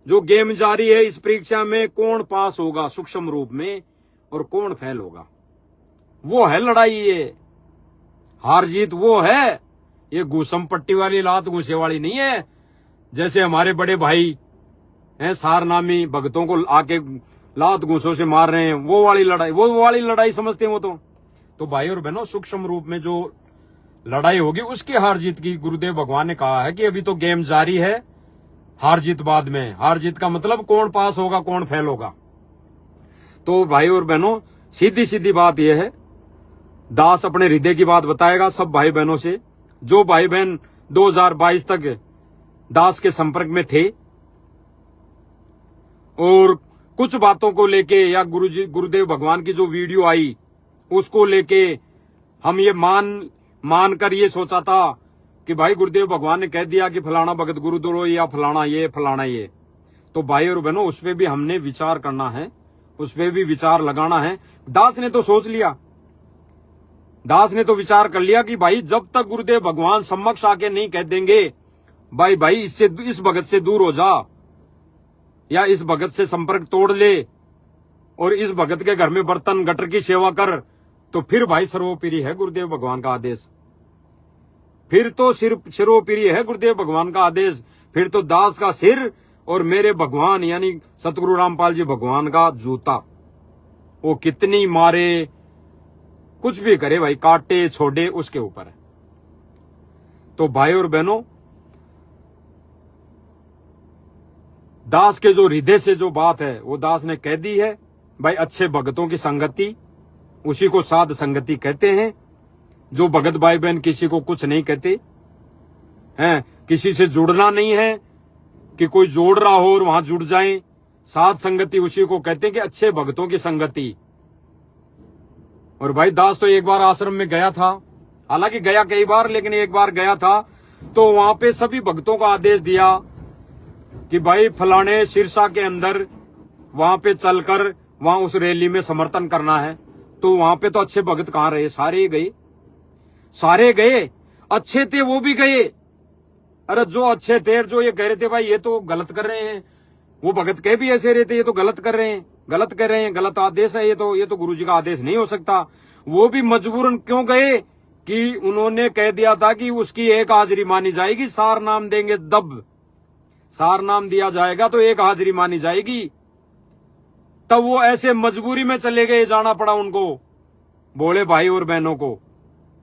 जो गेम जारी है, इस परीक्षा में कौन पास होगा सूक्ष्म रूप में और कौन फेल होगा, वो है लड़ाई। ये हार जीत वो है, ये घूसम पट्टी वाली लात घूसे वाली नहीं है। जैसे हमारे बड़े भाई हैं सारनामी भगतों को आके लात घूसों से मार रहे हैं, वो वाली लड़ाई समझते हैं वो तो भाई और बहनों, सूक्ष्म रूप में जो लड़ाई होगी उसकी हार जीत की गुरुदेव भगवान ने कहा है कि अभी तो गेम जारी है, हार जीत बाद में। हार जीत का मतलब कौन पास होगा कौन फेल होगा। तो भाई और बहनों, सीधी सीधी बात यह है, दास अपने हृदय की बात बताएगा सब भाई बहनों से। जो भाई बहन 2022 तक दास के संपर्क में थे और कुछ बातों को लेके या गुरुदेव भगवान की जो वीडियो आई उसको लेके हम ये मान कर ये सोचा था कि भाई गुरुदेव भगवान ने कह दिया कि फलाना भगत गुरुद्रो या फलाना ये, तो भाई और बहनों उस पे भी हमने विचार करना है, उस पे भी विचार लगाना है। दास ने तो सोच लिया, दास ने तो विचार कर लिया कि भाई जब तक गुरुदेव भगवान समक्ष आके नहीं कह देंगे भाई इस भगत से दूर हो जा या इस भगत से संपर्क तोड़ ले और इस भगत के घर में बर्तन गटर की सेवा कर, तो फिर भाई सर्वोपरि है गुरुदेव भगवान का आदेश। फिर तो सिर्फ सर्वोपरि है गुरुदेव भगवान का आदेश। फिर तो दास का सिर और मेरे भगवान यानी सतगुरु रामपाल जी भगवान का जूता, वो कितनी मारे कुछ भी करे भाई, काटे छोड़े उसके ऊपर है। तो भाई और बहनों, दास के जो हृदय से जो बात है वो दास ने कह दी है भाई। अच्छे भगतों की संगति, उसी को साध संगति कहते हैं। जो भगत भाई बहन किसी को कुछ नहीं कहते हैं, किसी से जुड़ना नहीं है कि कोई जोड़ रहा हो और वहां जुड़ जाएं, साध संगति उसी को कहते हैं कि अच्छे भगतों की संगति। और भाई दास तो एक बार आश्रम में गया था, हालांकि गया कई बार, लेकिन एक बार गया था तो वहां पे सभी भक्तों का आदेश दिया कि भाई फलाने सिरसा के अंदर वहां पे चलकर वहां उस रैली में समर्थन करना है। तो वहां पे तो अच्छे भगत कहाँ रहे? सारे गए, अच्छे थे वो भी गए। अरे जो अच्छे थे, जो ये कह रहे थे भाई ये तो गलत कर रहे हैं, वो भगत कह भी ऐसे रहे थे ये तो गलत कर रहे हैं, गलत आदेश है ये तो गुरुजी का आदेश नहीं हो सकता। वो भी मजबूरन क्यों गए कि उन्होंने कह दिया था कि उसकी एक हाजिरी मानी जाएगी, सार नाम देंगे दब, सार नाम दिया जाएगा तो एक हाजिरी मानी जाएगी। तब वो ऐसे मजबूरी में चले गए, जाना पड़ा उनको, बोले भाई और बहनों को।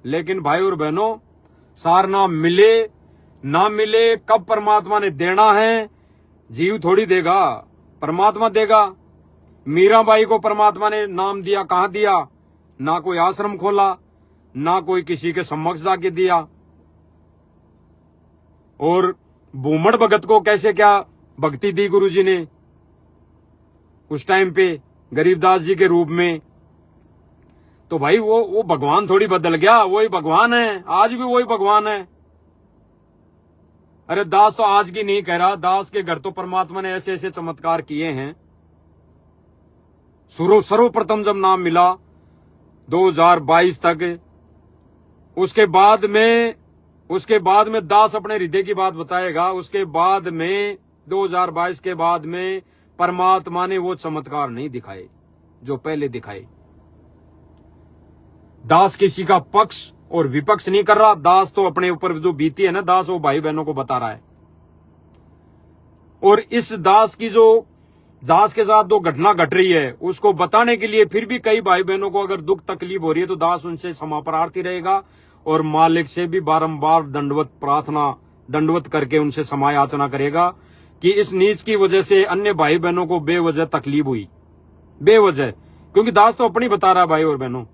लेकिन भाई और बहनों, सार नाम मिले ना मिले, कब परमात्मा ने देना है, जीव थोड़ी देगा, परमात्मा देगा। मीराबाई को परमात्मा ने नाम दिया, कहां दिया? ना कोई आश्रम खोला, ना कोई किसी के समक्ष जाके दिया। और भूमड़ भगत को कैसे क्या भक्ति दी गुरुजी ने उस टाइम पे गरीबदास जी के रूप में। तो भाई वो भगवान थोड़ी बदल गया, वही भगवान है, आज भी वही भगवान है। अरे दास तो आज की नहीं कह रहा, दास के घर तो परमात्मा ने ऐसे ऐसे चमत्कार किए हैं। सर्वप्रथम जब नाम मिला 2022 तक, उसके बाद में दास अपने हृदय की बात बताएगा। उसके बाद में 2022 के बाद में परमात्मा ने वो चमत्कार नहीं दिखाए जो पहले दिखाए। दास किसी का पक्ष और विपक्ष नहीं कर रहा, दास तो अपने ऊपर जो बीती है ना, दास वो भाई बहनों को बता रहा है। और इस दास के साथ जो घटना घट रही है उसको बताने के लिए फिर भी कई भाई बहनों को अगर दुख तकलीफ हो रही है तो दास उनसे क्षमा प्रार्थी रहेगा और मालिक से भी बारंबार दंडवत करके उनसे क्षमा याचना करेगा कि इस नीच की वजह से अन्य भाई बहनों को बेवजह तकलीफ हुई, बेवजह। क्योंकि दास तो अपनी बता रहा है भाई और बहनों।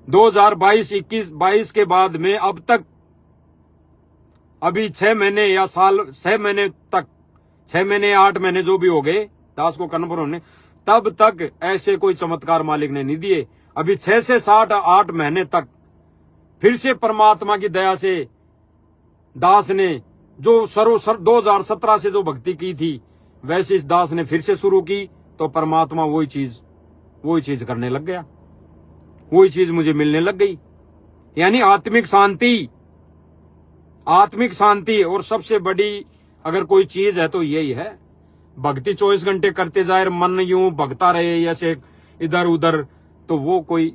2022 के बाद में अब तक, अभी 6 महीने या साल, 6 महीने तक, 6 महीने 8 महीने जो भी हो गए दास को कन्फर्म होने, तब तक ऐसे कोई चमत्कार मालिक ने नहीं दिए। अभी 6 से 8 महीने तक फिर से परमात्मा की दया से दास ने जो 2017 से जो भक्ति की थी वैसे इस दास ने फिर से शुरू की, तो परमात्मा वही चीज करने लग गया, वही चीज मुझे मिलने लग गई। यानी आत्मिक शांति और सबसे बड़ी अगर कोई चीज है तो यही है। भक्ति 24 घंटे करते जाए, मन यूं भगता रहे ऐसे इधर उधर, तो वो कोई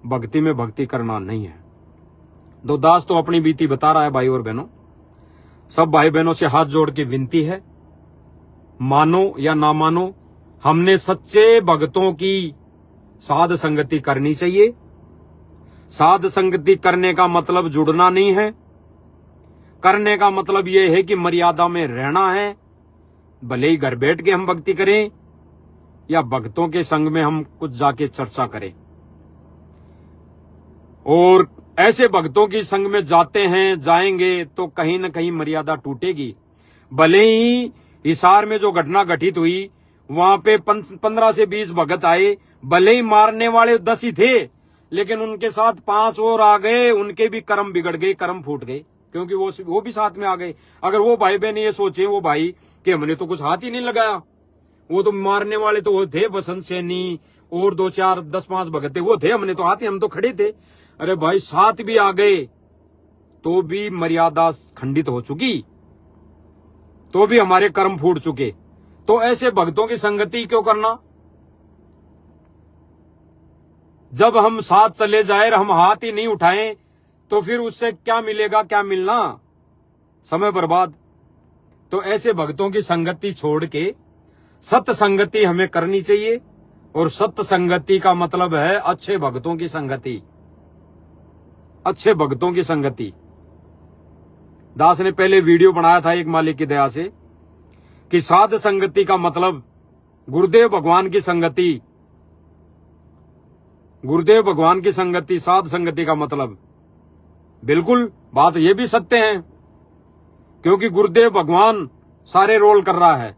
भक्ति में भक्ति करना नहीं है। तो दास तो अपनी बीती बता रहा है। भाई और बहनों, सब भाई बहनों से हाथ जोड़ के विनती है, मानो या ना मानो, हमने सच्चे भक्तों की साध संगति करनी चाहिए। साध संगति करने का मतलब जुड़ना नहीं है, करने का मतलब यह है कि मर्यादा में रहना है। भले ही घर बैठ के हम भक्ति करें या भक्तों के संग में हम कुछ जाके चर्चा करें। और ऐसे भक्तों की संग में जाएंगे तो कहीं न कहीं मर्यादा टूटेगी। भले ही हिसार में जो घटना घटित हुई वहां पे 15 से 20 भगत आए, भले ही मारने वाले 10 ही थे, लेकिन उनके साथ 5 और आ गए, उनके भी कर्म बिगड़ गए, कर्म फूट गए, क्योंकि वो भी साथ में आ गए। अगर वो भाई बहन ये सोचे, वो भाई कि हमने तो कुछ हाथ ही नहीं लगाया, वो तो मारने वाले तो वो थे, बसंत सैनी और 2-4 10-5 भगत थे, वो थे, हमने तो हाथ ही, हम तो खड़े थे। अरे भाई 7 भी आ गए तो भी मर्यादा खंडित हो चुकी, तो भी हमारे कर्म फूट चुके। तो ऐसे भक्तों की संगति क्यों करना? जब हम साथ चले जाए, हम हाथ ही नहीं उठाएं, तो फिर उससे क्या मिलेगा, क्या मिलना, समय बर्बाद। तो ऐसे भक्तों की संगति छोड़ के सत्य संगति हमें करनी चाहिए। और सत्य संगति का मतलब है अच्छे भक्तों की संगति, अच्छे भक्तों की संगति। दास ने पहले वीडियो बनाया था एक मालिक की दया से कि साध संगति का मतलब गुरुदेव भगवान की संगति, गुरुदेव भगवान की संगति, साध संगति का मतलब। बिल्कुल बात ये भी सत्य है, क्योंकि गुरुदेव भगवान सारे रोल कर रहा है।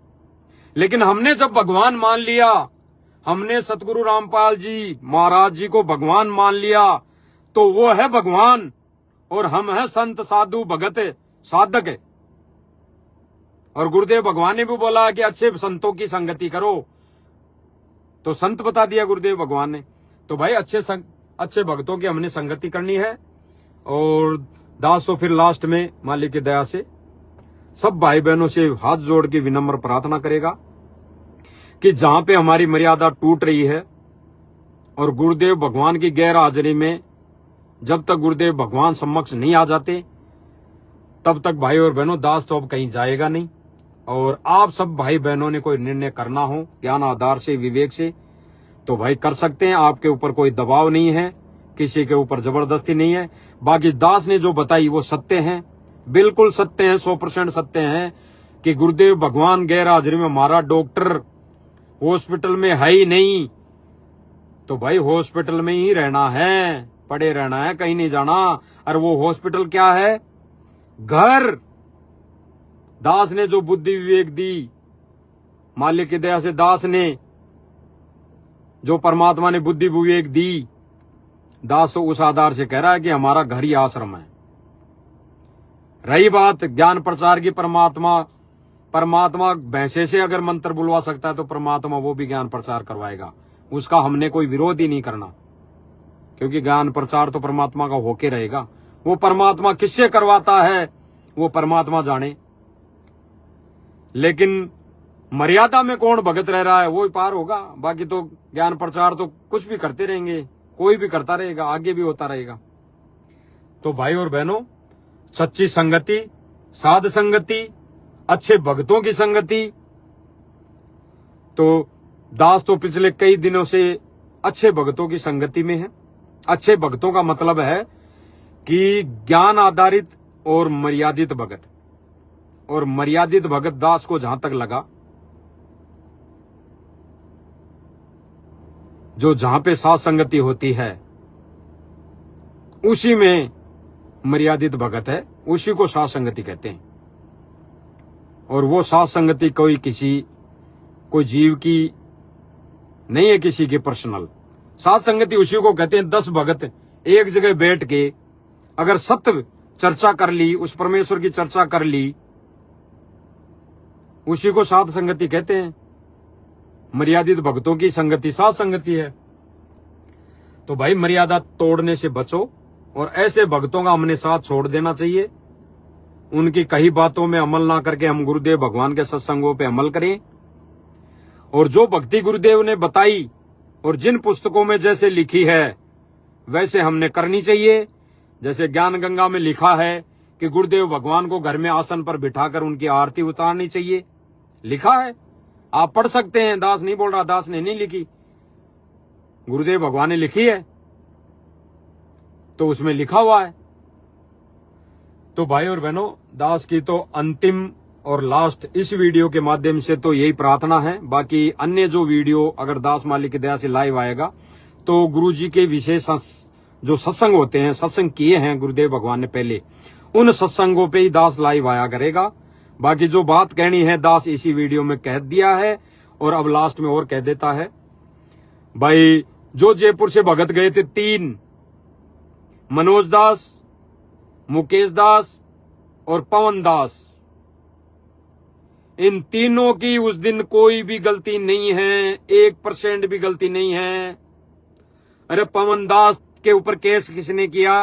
लेकिन हमने जब भगवान मान लिया, हमने सतगुरु रामपाल जी महाराज जी को भगवान मान लिया, तो वो है भगवान और हम है संत साधु भगत साधक। और गुरुदेव भगवान ने भी बोला कि अच्छे संतों की संगति करो, तो संत बता दिया गुरुदेव भगवान ने। तो भाई अच्छे भक्तों की हमने संगति करनी है। और दास तो फिर लास्ट में मालिक की दया से सब भाई बहनों से हाथ जोड़ के विनम्र प्रार्थना करेगा कि जहां पे हमारी मर्यादा टूट रही है और गुरुदेव भगवान की गैर हाजिरी में जब तक गुरुदेव भगवान समक्ष नहीं आ जाते, तब तक भाई और बहनों दास तो अब कहीं जाएगा नहीं। और आप सब भाई बहनों ने कोई निर्णय करना हो ज्ञान आधार से, विवेक से, तो भाई कर सकते हैं। आपके ऊपर कोई दबाव नहीं है, किसी के ऊपर जबरदस्ती नहीं है। बाकी दास ने जो बताई वो सत्य है, बिल्कुल सत्य है, 100% सत्य है कि गुरुदेव भगवान गैर हाजिरी में हमारा डॉक्टर हॉस्पिटल में है ही नहीं, तो भाई हॉस्पिटल में ही रहना है, पड़े रहना है, कहीं नहीं जाना। और वो हॉस्पिटल क्या है? घर। दास ने जो बुद्धि विवेक दी, मालिक की दया से दास ने जो परमात्मा ने बुद्धि विवेक दी, दास तो उस आधार से कह रहा है कि हमारा घर ही आश्रम है। रही बात ज्ञान प्रचार की, परमात्मा भैंसे से अगर मंत्र बुलवा सकता है तो परमात्मा वो भी ज्ञान प्रचार करवाएगा, उसका हमने कोई विरोध ही नहीं करना, क्योंकि ज्ञान प्रचार तो परमात्मा का होके रहेगा। वो परमात्मा किससे करवाता है वो परमात्मा जाने, लेकिन मर्यादा में कौन भगत रह रहा है वो ही पार होगा। बाकी तो ज्ञान प्रचार तो कुछ भी करते रहेंगे, कोई भी करता रहेगा, आगे भी होता रहेगा। तो भाई और बहनों, सच्ची संगति, साध संगति, अच्छे भक्तों की संगति। तो दास तो पिछले कई दिनों से अच्छे भक्तों की संगति में है। अच्छे भक्तों का मतलब है कि ज्ञान आधारित और मर्यादित भगत। और मर्यादित भगत दास को जहां तक लगा, जो जहां पे साथ संगति होती है उसी में मर्यादित भगत है, उसी को साथ संगति कहते हैं। और वो साथ संगति कोई जीव की नहीं है, किसी की पर्सनल साथ संगति उसी को कहते हैं। 10 भगत एक जगह बैठ के अगर चर्चा कर ली, उस परमेश्वर की चर्चा कर ली, उसी को साध संगति कहते हैं। मर्यादित भक्तों की संगति साध संगति है। तो भाई मर्यादा तोड़ने से बचो और ऐसे भक्तों का हमने साथ छोड़ देना चाहिए। उनकी कही बातों में अमल ना करके हम गुरुदेव भगवान के सत्संगों पे अमल करें। और जो भक्ति गुरुदेव ने बताई और जिन पुस्तकों में जैसे लिखी है वैसे हमने करनी चाहिए। जैसे ज्ञान गंगा में लिखा है कि गुरुदेव भगवान को घर में आसन पर बिठाकर उनकी आरती उतारनी चाहिए, लिखा है, आप पढ़ सकते हैं। दास नहीं बोल रहा, दास ने नहीं लिखी, गुरुदेव भगवान ने लिखी है, तो उसमें लिखा हुआ है। तो भाई और बहनों, दास की तो अंतिम और लास्ट इस वीडियो के माध्यम से तो यही प्रार्थना है। बाकी अन्य जो वीडियो अगर दास मालिक की दया से लाइव आएगा तो गुरुजी के विशेष जो सत्संग होते हैं, सत्संग किए हैं गुरुदेव भगवान ने पहले, उन सत्संगों पे ही दास लाइव आया करेगा। बाकी जो बात कहनी है दास इसी वीडियो में कह दिया है और अब लास्ट में और कह देता है। भाई जो जयपुर से भगत गए थे 3, मनोज दास, मुकेश दास और पवन दास, इन तीनों की उस दिन कोई भी गलती नहीं है, 1% भी गलती नहीं है। अरे पवन दास के ऊपर केस किसने किया?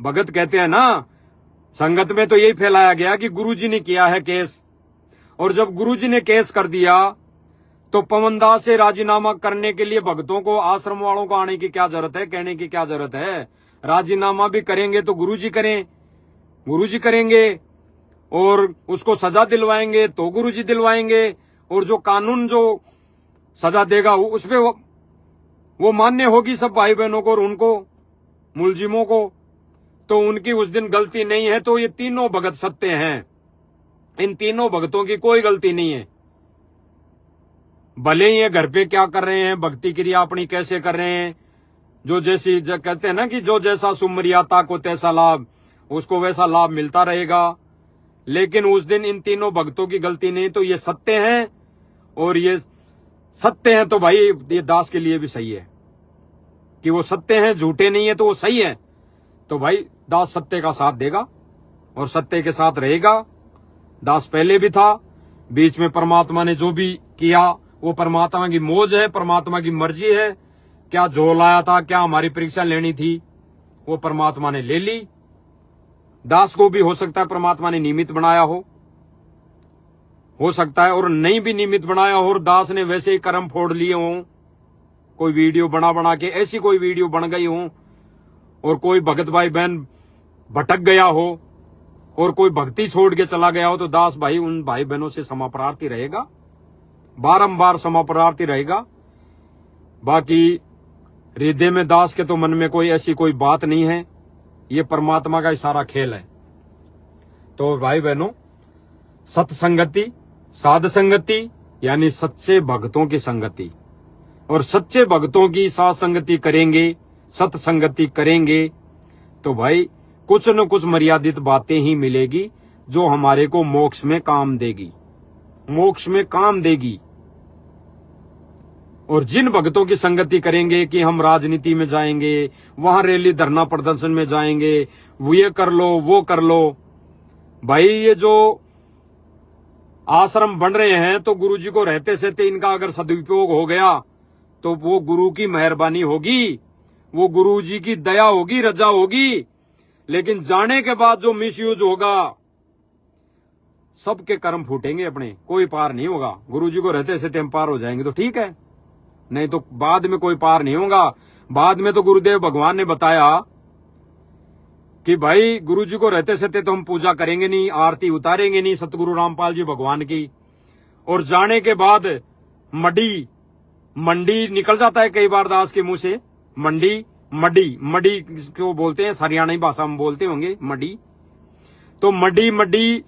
भगत कहते हैं ना, संगत में तो यही फैलाया गया कि गुरुजी ने किया है केस। और जब गुरुजी ने केस कर दिया तो पवन दास से राजीनामा करने के लिए भक्तों को, आश्रम वालों को आने की क्या जरूरत है, कहने की क्या जरूरत है? राजीनामा भी करेंगे तो गुरुजी करें, गुरुजी करेंगे, और उसको सजा दिलवाएंगे तो गुरुजी दिलवाएंगे, और जो कानून जो सजा देगा उस पे वो मान्य होगी सब भाई बहनों को और उनको मुलजिमों को। तो उनकी उस दिन गलती नहीं है। तो ये तीनों भगत सत्य हैं, इन तीनों भगतों की कोई गलती नहीं है। भले ही ये घर पे क्या कर रहे हैं, भक्ति क्रिया अपनी कैसे कर रहे हैं, जो जैसी कहते हैं ना कि जो जैसा सुमर्याता को तैसा लाभ, उसको वैसा लाभ मिलता रहेगा। लेकिन उस दिन इन तीनों भक्तों की गलती नहीं। तो ये सत्य है, और ये सत्य है तो भाई ये दास के लिए भी सही है कि वो सत्य है, झूठे नहीं है तो वो सही है। तो भाई दास सत्य का साथ देगा और सत्य के साथ रहेगा। दास पहले भी था, बीच में परमात्मा ने जो भी किया वो परमात्मा की मौज है, परमात्मा की मर्जी है। क्या झोल आया था, क्या हमारी परीक्षा लेनी थी, वो परमात्मा ने ले ली। दास को भी हो सकता है परमात्मा ने निमित्त बनाया हो सकता है, और नहीं भी निमित्त बनाया हो और दास ने वैसे ही कर्म फोड़ लिए हों, कोई वीडियो बना के ऐसी कोई वीडियो बन गई हो, और कोई भगत भाई बहन भटक गया हो और कोई भक्ति छोड़ के चला गया हो, तो दास भाई उन भाई बहनों से क्षमा प्रार्थी रहेगा, बारंबार क्षमा प्रार्थी रहेगा। बाकी हृदय में दास के तो मन में कोई ऐसी कोई बात नहीं है, ये परमात्मा का ही सारा खेल है। तो भाई बहनों, सत्संगति, साध संगति यानी सच्चे भक्तों की संगति, और सच्चे भक्तों की साथ संगति करेंगे, सत्संगति करेंगे तो भाई कुछ न कुछ मर्यादित बातें ही मिलेगी जो हमारे को मोक्ष में काम देगी, मोक्ष में काम देगी। और जिन भक्तों की संगति करेंगे कि हम राजनीति में जाएंगे, वहां रैली धरना प्रदर्शन में जाएंगे, वो ये कर लो वो कर लो, भाई ये जो आश्रम बन रहे हैं तो गुरुजी को रहते सहते इनका अगर सदुपयोग हो गया तो वो गुरु की मेहरबानी होगी, वो गुरुजी की दया होगी, रजा होगी। लेकिन जाने के बाद जो मिसयूज होगा, सबके कर्म फूटेंगे अपने, कोई पार नहीं होगा। गुरुजी को रहते सहते हम पार हो जाएंगे तो ठीक है, नहीं तो बाद में कोई पार नहीं होगा। बाद में तो गुरुदेव भगवान ने बताया कि भाई गुरुजी को रहते सहते तो हम पूजा करेंगे नहीं, आरती उतारेंगे नहीं सतगुरु रामपाल जी भगवान की। और जाने के बाद मंडी निकल जाता है कई बार दास के मुंह से, मडी क्यों बोलते हैं, हरियाणवी भाषा में बोलते होंगे मडी। तो मडी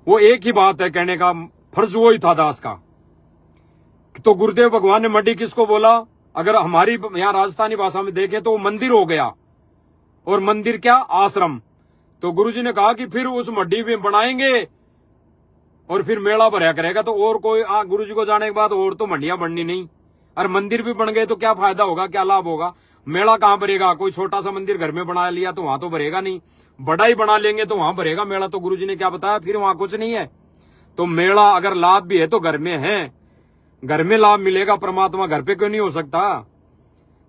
वो एक ही बात है, कहने का फर्ज वो ही था दास का। तो गुरुदेव भगवान ने मडी किसको बोला? अगर हमारी यहाँ राजस्थानी भाषा में देखें तो मंदिर हो गया, और मंदिर क्या, आश्रम। तो गुरुजी ने कहा कि फिर उस मड्डी में बनाएंगे और फिर मेला भरा करेगा। तो और कोई गुरुजी को जाने के बाद और तो मंडियां बननी नहीं, और मंदिर भी बन गए तो क्या फायदा होगा, क्या लाभ होगा? मेला कहाँ भरेगा? कोई छोटा सा मंदिर घर में बना लिया तो वहां तो भरेगा नहीं, बड़ा ही बना लेंगे तो वहां भरेगा मेला। तो गुरुजी ने क्या बताया, फिर वहां कुछ नहीं है। तो मेला अगर लाभ भी है तो घर में है, घर में लाभ मिलेगा, परमात्मा घर पे क्यों नहीं हो सकता?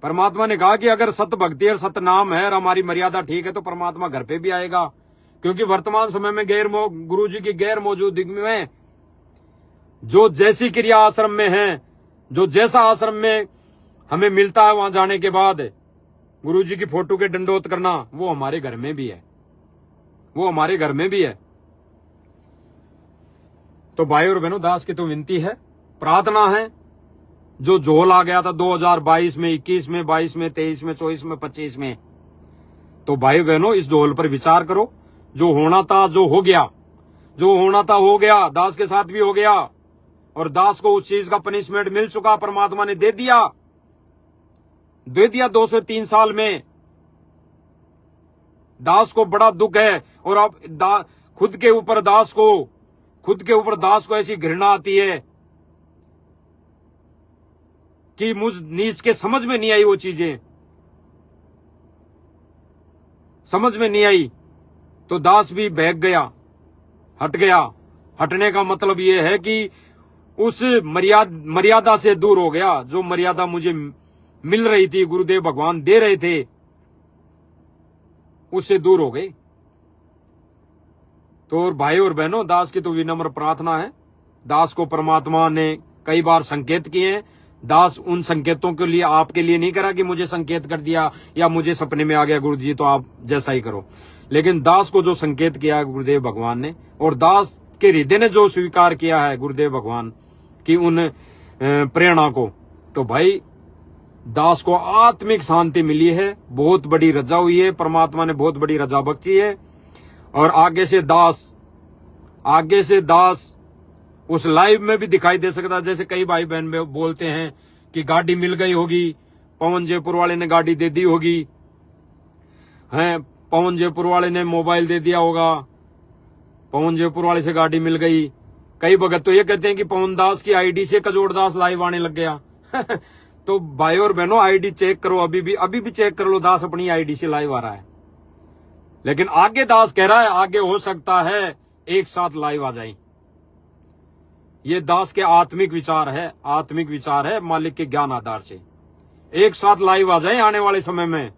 परमात्मा ने कहा कि अगर सत भक्ति और सत नाम है और हमारी मर्यादा ठीक है तो परमात्मा घर पे भी आएगा। क्योंकि वर्तमान समय में गुरु जी की गैर मौजूदगी में जो जैसी क्रिया आश्रम में है, जो जैसा आश्रम में हमें मिलता है, वहां जाने के बाद गुरु जी की फोटो के दंडोत करना, वो हमारे घर में भी है, वो हमारे घर में भी है। तो भाई और बहनों, दास की तो विनती है, प्रार्थना है, जो झोल आ गया था 2022 में, 21 में, 22 में, 23 में, 24 में, 25 में, तो भाई बहनों इस झोल पर विचार करो। जो होना था, जो हो गया, जो होना था हो गया, दास के साथ भी हो गया, और दास को उस चीज का पनिशमेंट मिल चुका, परमात्मा ने दे दिया 203 साल में। दास को बड़ा दुख है, और अब खुद के ऊपर दास को ऐसी घृणा आती है कि मुझ नीच के समझ में नहीं आई, वो चीजें समझ में नहीं आई, तो दास भी बहक गया, हट गया। हटने का मतलब ये है कि उस मर्यादा से दूर हो गया। जो मर्यादा मुझे मिल रही थी, गुरुदेव भगवान दे रहे थे, उससे दूर हो गए। तो भाई और बहनों, दास की तो विनम्र प्रार्थना है, दास को परमात्मा ने कई बार संकेत किए हैं। दास उन संकेतों के लिए आपके लिए नहीं करा कि मुझे संकेत कर दिया या मुझे सपने में आ गया गुरु जी तो आप जैसा ही करो, लेकिन दास को जो संकेत किया है गुरुदेव भगवान ने, और दास के हृदय ने जो स्वीकार किया है गुरुदेव भगवान की उन प्रेरणा को, तो भाई दास को आत्मिक शांति मिली है, बहुत बड़ी रजा हुई है, परमात्मा ने बहुत बड़ी रजा बख्शी है। और आगे से दास उस लाइव में भी दिखाई दे सकता है। जैसे कई भाई बहन बोलते हैं कि गाड़ी मिल गई होगी, पवन जयपुर वाले ने गाड़ी दे दी होगी, हैं, पवन जयपुर वाले ने मोबाइल दे दिया होगा, पवन जयपुर वाले से गाड़ी मिल गई। कई भगत तो ये कहते हैं कि पवन दास की आईडी से कजोड़ दास लाइव आने लग गया। तो भाई और बहनों, आईडी चेक करो, अभी भी चेक कर लो, दास अपनी आईडी से लाइव आ रहा है। लेकिन आगे दास कह रहा है, आगे हो सकता है एक साथ लाइव आ जाए। ये दास के आत्मिक विचार है मालिक के ज्ञान आधार से, एक साथ लाइव आ जाए आने वाले समय में।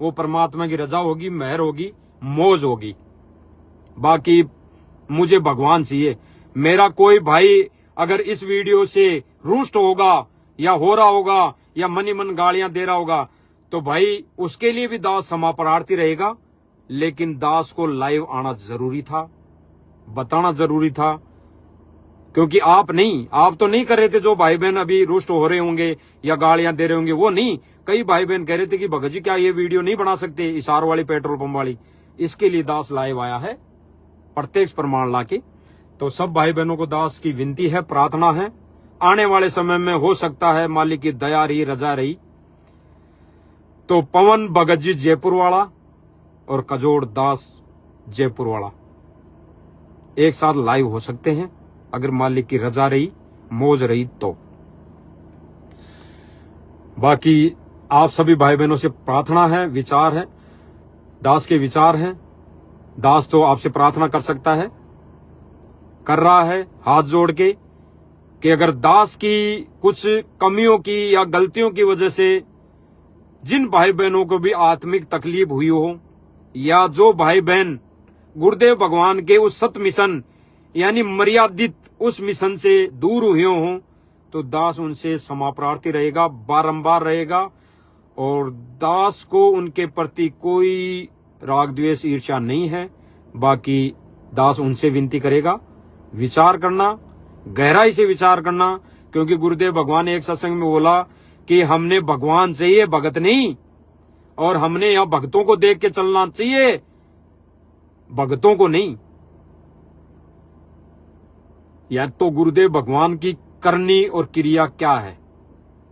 वो परमात्मा की रजा होगी, मेहर होगी, मौज होगी। बाकी मुझे भगवान चाहिए। मेरा कोई भाई अगर इस वीडियो से रुष्ट होगा या हो रहा होगा या मन ही मन गालियां दे रहा होगा, तो भाई उसके लिए भी दास क्षमा प्रार्थी रहेगा। लेकिन दास को लाइव आना जरूरी था, बताना जरूरी था, क्योंकि आप तो नहीं कर रहे थे। जो भाई बहन अभी रुष्ट हो रहे होंगे या गालियां दे रहे होंगे, वो नहीं। कई भाई बहन कह रहे थे कि भगत जी क्या ये वीडियो नहीं बना सकते, इशार वाली, पेट्रोल पंप वाली। इसके लिए दास लाइव आया है, प्रत्यक्ष प्रमाण लाके। तो सब भाई बहनों को दास की विनती है, प्रार्थना है, आने वाले समय में हो सकता है मालिक की दया रही, रजा रही, तो पवन भगत जी जयपुर वाला और कजोड़ दास जयपुर वाला एक साथ लाइव हो सकते हैं, अगर मालिक की रजा रही, मौज रही तो। बाकी आप सभी भाई बहनों से प्रार्थना है, विचार है, दास के विचार हैं। दास तो आपसे प्रार्थना कर सकता है, कर रहा है हाथ जोड़ के, कि अगर दास की कुछ कमियों की या गलतियों की वजह से जिन भाई बहनों को भी आत्मिक तकलीफ हुई हो, या जो भाई बहन गुरुदेव भगवान के उस सत मिशन यानी मर्यादित उस मिशन से दूर हुए हों, तो दास उनसे क्षमा प्रार्थी रहेगा, बारंबार रहेगा। और दास को उनके प्रति कोई राग द्वेष ईर्ष्या नहीं है। बाकी दास उनसे विनती करेगा, विचार करना, गहराई से विचार करना, क्योंकि गुरुदेव भगवान ने एक सत्संग में बोला कि हमने भगवान चाहिए, भगत नहीं, और हमने यहां भक्तों को देख के चलना चाहिए, भगतों को नहीं। या तो गुरुदेव भगवान की करनी और क्रिया क्या है,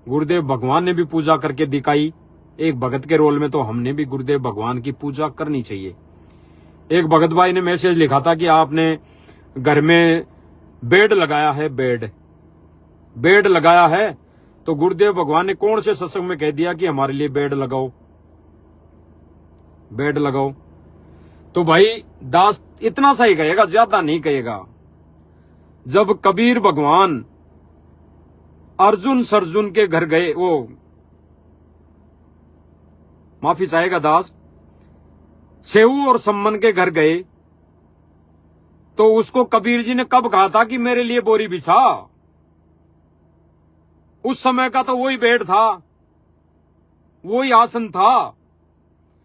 गुरुदेव भगवान ने भी पूजा करके दिखाई एक भगत के रोल में, तो हमने भी गुरुदेव भगवान की पूजा करनी चाहिए। एक भगत भाई ने मैसेज लिखा था कि आपने घर में बेड लगाया है, बेड लगाया है, तो गुरुदेव भगवान ने कौन से सत्संग में कह दिया कि हमारे लिए बेड लगाओ, बेड लगाओ? तो भाई दास इतना सा ही कहेगा, ज्यादा नहीं कहेगा। जब कबीर भगवान अर्जुन सर्जुन के घर गए, वो माफी चाहेगा दास, सेऊ और सम्मन के घर गए, तो उसको कबीर जी ने कब कहा था कि मेरे लिए बोरी बिछा? उस समय का तो वही बेड था, वही आसन था।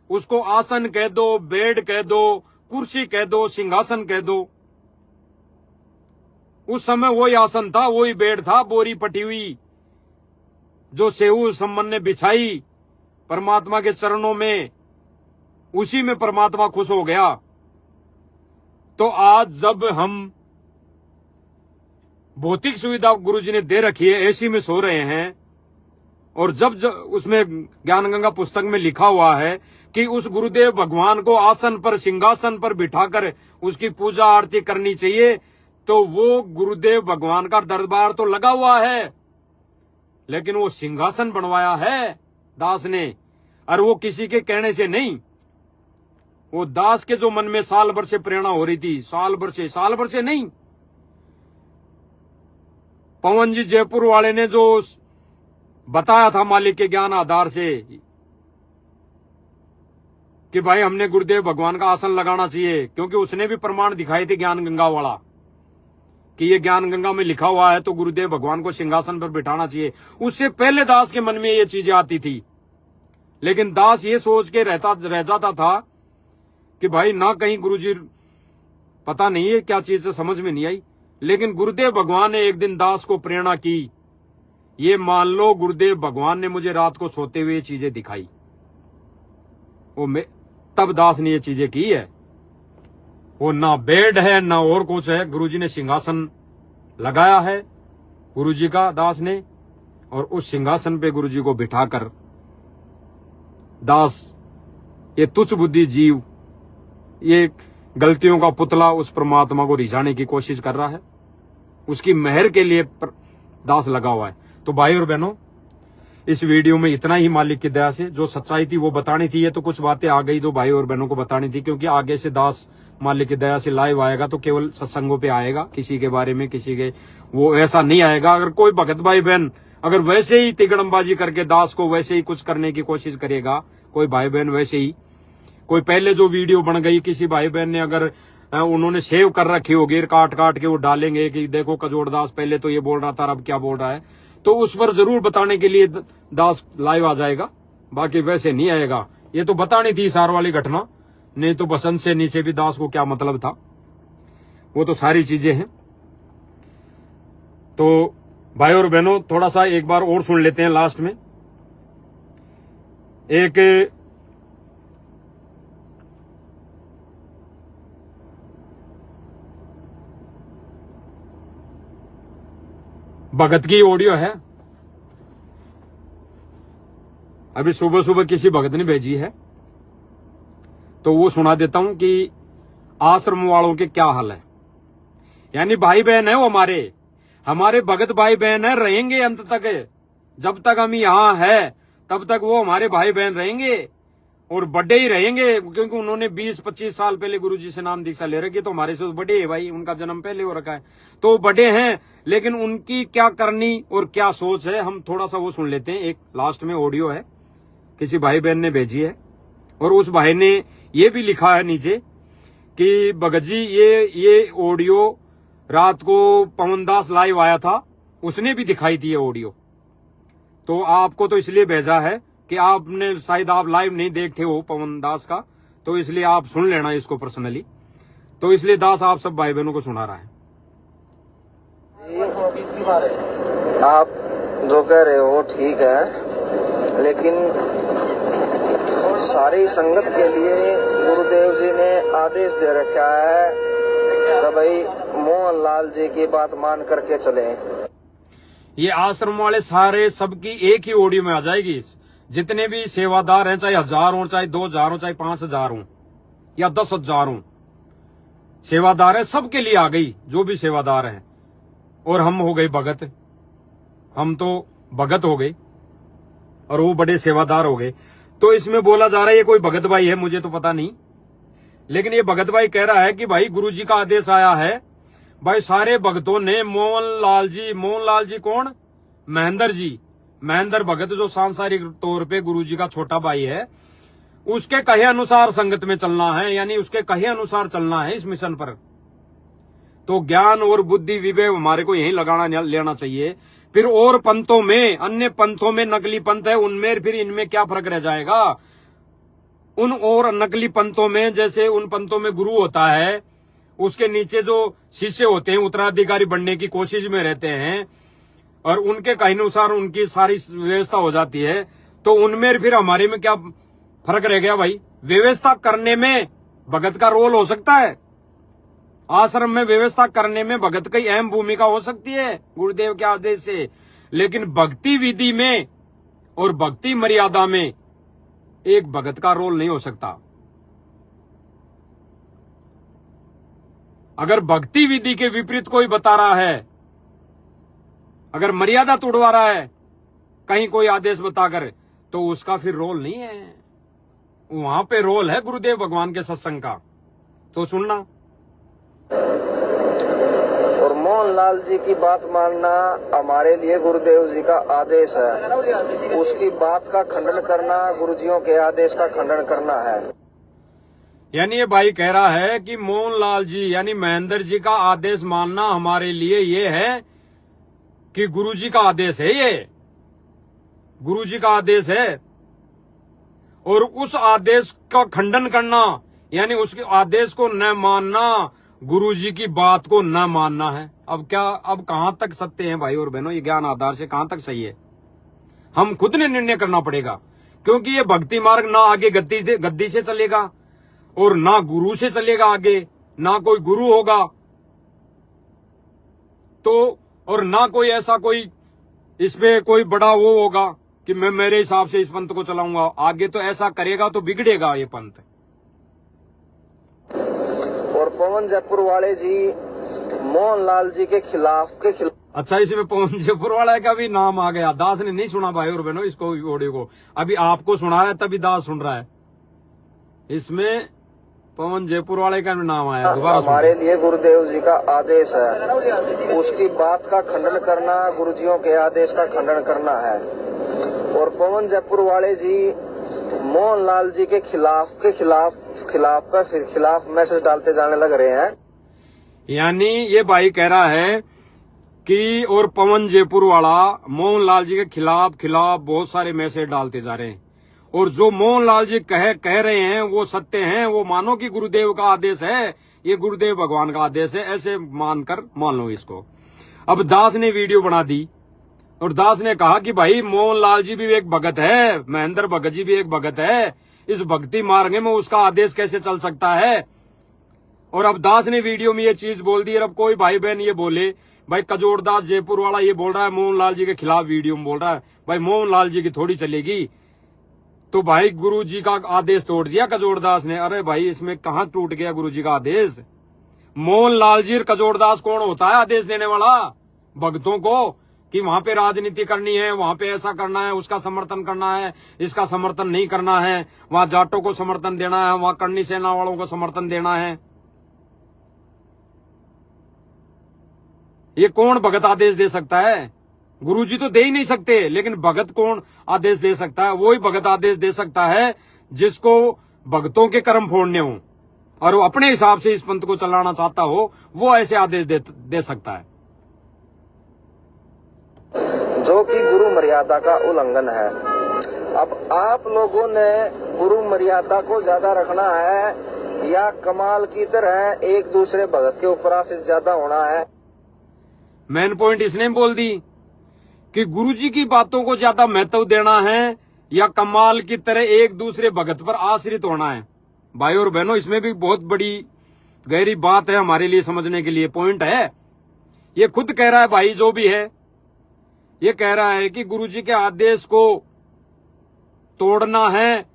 उसको आसन कह दो, बेड कह दो, कुर्सी कह दो, सिंहासन कह दो। उस समय वही आसन था, वही बेड था, बोरी पटी हुई जो सेऊ सम्मन ने बिछाई परमात्मा के चरणों में, उसी में परमात्मा खुश हो गया। तो आज जब हम भौतिक सुविधा गुरुजी ने दे रखी है, एसी में सो रहे हैं, और जब उसमें ज्ञान गंगा पुस्तक में लिखा हुआ है कि उस गुरुदेव भगवान को आसन पर, सिंहासन पर बिठाकर उसकी पूजा आरती करनी चाहिए, तो वो गुरुदेव भगवान का दरबार तो लगा हुआ है, लेकिन वो सिंहासन बनवाया है दास ने, और वो किसी के कहने से नहीं। वो दास के जो मन में साल भर से प्रेरणा हो रही थी, साल भर से नहीं। पवन जी जयपुर वाले ने जो बताया था मालिक के ज्ञान आधार से कि भाई हमने गुरुदेव भगवान का आसन लगाना चाहिए, क्योंकि उसने भी प्रमाण दिखाए थे ज्ञान गंगा वाला कि ये ज्ञान गंगा में लिखा हुआ है, तो गुरुदेव भगवान को सिंहासन पर बिठाना चाहिए। उससे पहले दास के मन में ये चीजें आती थी, लेकिन दास ये सोच के रह जाता था कि भाई ना कहीं गुरुजी, पता नहीं है क्या चीज से समझ में नहीं आई। लेकिन गुरुदेव भगवान ने एक दिन दास को प्रेरणा की, ये मान लो गुरुदेव भगवान ने मुझे रात को सोते हुए ये चीजें दिखाई, तब दास ने ये चीजें की है। वो ना बेड है ना और कुछ है, गुरुजी ने सिंहासन लगाया है गुरुजी का, दास ने, और उस सिंहासन पे गुरुजी को बिठाकर दास ये तुच्छ बुद्धि जीव, ये गलतियों का पुतला उस परमात्मा को रिझाने की कोशिश कर रहा है, उसकी मेहर के लिए दास लगा हुआ है। तो भाई और बहनों, इस वीडियो में इतना ही मालिक की दया से, जो सच्चाई थी वो बतानी थी। ये तो कुछ बातें आ गई जो भाई और बहनों को बतानी थी, क्योंकि आगे से दास मालिक की दया से लाइव आएगा तो केवल सत्संगों पे आएगा, किसी के बारे में किसी के वो ऐसा नहीं आएगा। अगर कोई भगत भाई बहन अगर वैसे ही तिगड़मबाजी करके दास को वैसे ही कुछ करने की कोशिश करेगा, कोई भाई बहन वैसे ही, कोई पहले जो वीडियो बन गई किसी भाई बहन ने अगर उन्होंने सेव कर रखी होगी, काट काट के वो डालेंगे कि देखो कजोड़ दास पहले तो ये बोल रहा था, अब क्या बोल रहा है, तो उस पर जरूर बताने के लिए दास लाइव आ जाएगा, बाकी वैसे नहीं आएगा। ये तो बतानी थी सार वाली घटना, नहीं तो बसंत से नीचे भी दास को क्या मतलब था, वो तो सारी चीजें हैं। तो भाई और बहनों, थोड़ा सा एक बार और सुन लेते हैं लास्ट में। एक भगत की ऑडियो है, अभी सुबह सुबह किसी भगत ने भेजी है, तो वो सुना देता हूं कि आश्रम वालों के क्या हाल है। यानी भाई बहन है वो, हमारे भगत भाई बहन है, रहेंगे अंत तक, जब तक हम यहाँ है तब तक वो हमारे भाई बहन रहेंगे और बड़े ही रहेंगे, क्योंकि उन्होंने 20-25 साल पहले गुरुजी से नाम दीक्षा ले रखी, तो हमारे से बड़े है भाई, उनका जन्म पहले हो रखा है, तो बड़े हैं। लेकिन उनकी क्या करनी और क्या सोच है, हम थोड़ा सा वो सुन लेते हैं। एक लास्ट में ऑडियो है, किसी भाई बहन ने भेजी है, और उस भाई ने ये भी लिखा है नीचे कि भगत जी ये ऑडियो रात को पवन दास लाइव आया था, उसने भी दिखाई थी ये ऑडियो, तो आपको तो इसलिए भेजा है कि आपने शायद आप लाइव नहीं देखते हो पवन दास का, तो इसलिए आप सुन लेना इसको पर्सनली। तो इसलिए दास आप सब भाई बहनों को सुना रहा है। आप जो कह रहे हो ठीक है, लेकिन सारी संगत के लिए गुरुदेव जी ने आदेश दे रखा है कि भाई मोहन लाल जी की बात मान करके चले। ये आश्रम वाले सारे सबकी एक ही ऑडियो में आ जाएगी, जितने भी सेवादार हैं, चाहे 1000 हो, चाहे 2000 हो, चाहे 5000 हो या 10,000 हो, सेवादार है, सबके लिए आ गई, जो भी सेवादार है। और हम हो गए भगत, हम तो भगत हो गए और वो बड़े सेवादार हो गए। तो इसमें बोला जा रहा है ये कोई भगत भाई है, मुझे तो पता नहीं, लेकिन ये भगत भाई कह रहा है कि भाई गुरुजी का आदेश आया है। भाई सारे भगतों ने मोहनलाल जी कौन? महेंद्र भगत जो सांसारिक तौर पे गुरुजी का छोटा भाई है, उसके कहे अनुसार संगत में चलना है, यानी उसके कहे अनुसार चलना है इस मिशन पर। तो ज्ञान और बुद्धि विवेक हमारे को यही लगाना लेना चाहिए। फिर और पंथों में, अन्य पंथों में नकली पंथ है, उनमें फिर इनमें क्या फर्क रह जाएगा? उन और नकली पंथों में, जैसे उन पंथों में गुरु होता है, उसके नीचे जो शिष्य होते हैं उत्तराधिकारी बनने की कोशिश में रहते हैं और उनके कहे अनुसार उनकी सारी व्यवस्था हो जाती है, तो उनमें फिर हमारे में क्या फर्क रह गया भाई? व्यवस्था करने में भगत का रोल हो सकता है, आश्रम में व्यवस्था करने में भगत की अहम भूमिका हो सकती है गुरुदेव के आदेश से, लेकिन भक्ति विधि में और भक्ति मर्यादा में एक भगत का रोल नहीं हो सकता। अगर भक्ति विधि के विपरीत कोई बता रहा है, अगर मर्यादा तोड़वा रहा है कहीं कोई आदेश बताकर, तो उसका फिर रोल नहीं है, वहां पे रोल है गुरुदेव भगवान के सत्संग का। तो सुनना। और मोहनलाल जी की बात मानना हमारे लिए गुरुदेव जी का आदेश है, उसकी बात का खंडन करना गुरुजियों के आदेश का खंडन करना है। यानी ये भाई कह रहा है कि मोहनलाल जी यानी महेंद्र जी का आदेश मानना हमारे लिए ये है कि गुरुजी का आदेश है, ये गुरुजी का आदेश है, और उस आदेश का खंडन करना यानी उसके आदेश को न मानना, गुरुजी की बात को न मानना है। अब क्या, अब कहां तक सत्य है भाई और बहनों? ये ज्ञान आधार से कहां तक सही है, हम खुद ने निर्णय करना पड़ेगा, क्योंकि ये भक्ति मार्ग ना आगे गद्दी से चलेगा और ना गुरु से चलेगा, आगे ना कोई गुरु होगा, तो और ना कोई ऐसा कोई इसमें कोई बड़ा वो होगा कि मैं मेरे हिसाब से इस पंथ को चलाऊंगा। आगे तो ऐसा करेगा तो बिगड़ेगा ये पंथ। और पवन जयपुर वाले जी मोहनलाल जी के खिलाफ अच्छा, इसमें पवन जयपुर वाला का भी नाम आ गया। दास ने नहीं सुना भाई और बहनों इसको, ऑडियो को अभी आपको सुना रहा है तभी दास सुन रहा है। इसमें पवन जयपुर वाले का नाम आया। हमारे लिए गुरुदेव जी का आदेश है, उसकी बात का खंडन करना गुरुजियों के आदेश का खंडन करना है। और पवन जयपुर वाले जी मोहनलाल जी के खिलाफ मैसेज डालते जाने लग रहे हैं। यानी ये भाई कह रहा है कि और पवन जयपुर वाला मोहनलाल जी के खिलाफ बहुत सारे मैसेज डालते जा रहे हैं, और जो मोहनलाल जी कह रहे हैं वो सत्य हैं, वो मानो कि गुरुदेव का आदेश है, ये गुरुदेव भगवान का आदेश है, ऐसे मानकर मान लो इसको। अब दास ने वीडियो बना दी और दास ने कहा कि भाई मोहनलाल जी भी एक भगत है, महेंद्र भगत जी भी एक भगत है, इस भक्ति मार्ग में उसका आदेश कैसे चल सकता है? और अब दास ने वीडियो में ये चीज बोल दी। और अब कोई भाई बहन ये बोले भाई कजोड़दास जयपुर वाला ये बोल रहा है मोहनलाल जी के खिलाफ वीडियो में बोल रहा है, भाई मोहनलाल जी की थोड़ी चलेगी, तो भाई गुरु जी का आदेश तोड़ दिया कजोड़दास ने। अरे भाई इसमें कहां टूट गया गुरु जी का आदेश? मोहनलाल जी और कजोड़दास कौन होता है आदेश देने वाला भक्तों को कि वहां पे राजनीति करनी है, वहां पे ऐसा करना है, उसका समर्थन करना है, इसका समर्थन नहीं करना है, वहां जाटों को समर्थन देना है, वहां करनी सेना वालों को समर्थन देना है? ये कौन भगत आदेश दे सकता है? गुरुजी तो दे ही नहीं सकते, लेकिन भगत कौन आदेश दे सकता है? वही भगत आदेश दे सकता है जिसको भक्तों के कर्म फोड़ने हो और वो अपने हिसाब से इस पंथ को चलाना चाहता हो, वो ऐसे आदेश दे सकता है, जो कि गुरु मर्यादा का उल्लंघन है। अब आप लोगों ने गुरु मर्यादा को ज्यादा रखना है या कमाल की तरह एक दूसरे भगत के ऊपर आश्रित ज्यादा होना है? मेन पॉइंट इसने बोल दी कि गुरुजी की बातों को ज्यादा महत्व देना है या कमाल की तरह एक दूसरे भगत पर आश्रित होना है। भाई और बहनों इसमें भी बहुत बड़ी गहरी बात है हमारे लिए समझने के लिए, पॉइंट है। ये खुद कह रहा है भाई जो भी है, ये कह रहा है कि गुरुजी के आदेश को तोड़ना है,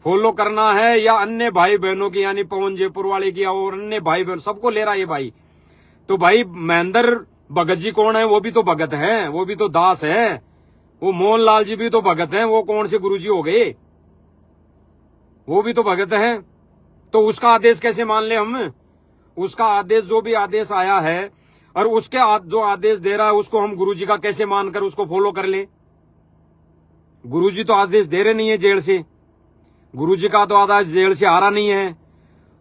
फॉलो करना है, या अन्य भाई बहनों की यानी पवन जयपुर वाले की और अन्य भाई बहन सबको ले रहा है ये भाई। तो भाई महेंद्र भगत जी कौन है? वो भी तो भगत है, वो भी तो दास है। वो मोहनलाल जी भी तो भगत हैं, वो कौन से गुरुजी हो गए? वो भी तो भगत हैं। तो उसका आदेश कैसे मान ले हम? उसका आदेश, जो भी आदेश आया है और उसके जो आदेश दे रहा है उसको हम गुरुजी का कैसे मानकर उसको फॉलो कर लें? गुरुजी तो आदेश दे रहे नहीं है जेल से, गुरुजी का तो आदेश जेल से आ रहा नहीं है,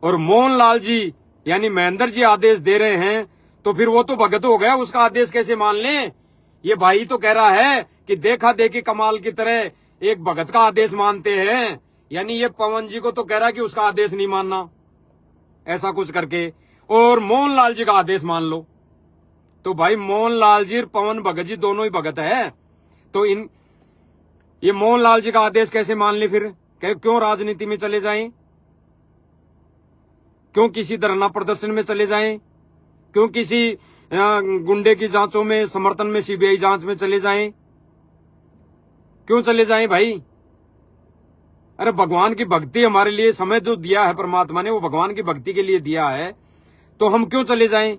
और मोहनलाल जी यानी महेंद्र जी आदेश दे रहे हैं, तो फिर वो तो भगत हो गया, उसका आदेश कैसे मान लें? ये भाई तो कह रहा है कि देखा देखी कमाल की तरह एक भगत का आदेश मानते हैं, यानी ये पवन जी को तो कह रहा है कि उसका आदेश नहीं मानना, ऐसा कुछ करके, और मोहनलाल जी का आदेश मान लो। तो भाई मोहनलाल जी और पवन भगत जी दोनों ही भगत है, तो ये मोहनलाल जी का आदेश कैसे मान ले? फिर क्यों राजनीति में चले जाएं? क्यों किसी धरना प्रदर्शन में चले जाएं? क्यों किसी गुंडे की जांचों में समर्थन में सीबीआई जांच में चले जाएं? क्यों चले जाएं भाई? अरे भगवान की भक्ति हमारे लिए समय जो दिया है परमात्मा ने, वो भगवान की भक्ति के लिए दिया है, तो हम क्यों चले जाएं?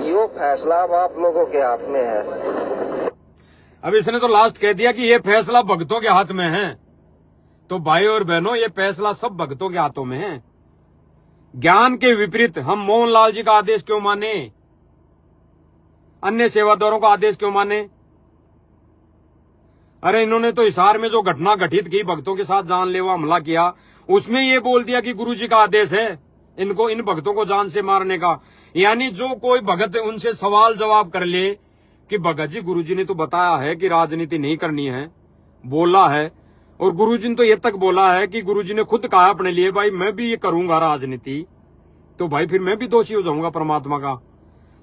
यो फैसला अब आप लोगों के हाथ में है। अब इसने तो लास्ट कह दिया कि ये फैसला भक्तों के हाथ में है। तो भाई और बहनों, ये फैसला सब भक्तों के हाथों में है। ज्ञान के विपरीत हम मोहनलाल जी का आदेश क्यों माने? अन्य सेवादारों का आदेश क्यों माने? अरे इन्होंने तो हिसार में जो घटना घटित की, भक्तों के साथ जानलेवा हमला किया, उसमें ये बोल दिया कि गुरुजी का आदेश है इनको, इन भक्तों को जान से मारने का। यानी जो कोई भगत उनसे सवाल जवाब कर ले कि भगत जी गुरुजी ने तो बताया है कि राजनीति नहीं करनी है, बोला है, और गुरुजी ने तो ये तक बोला है कि गुरुजी ने खुद कहा अपने लिए, भाई मैं भी ये करूंगा राजनीति, तो भाई फिर मैं भी दोषी हो जाऊंगा परमात्मा का।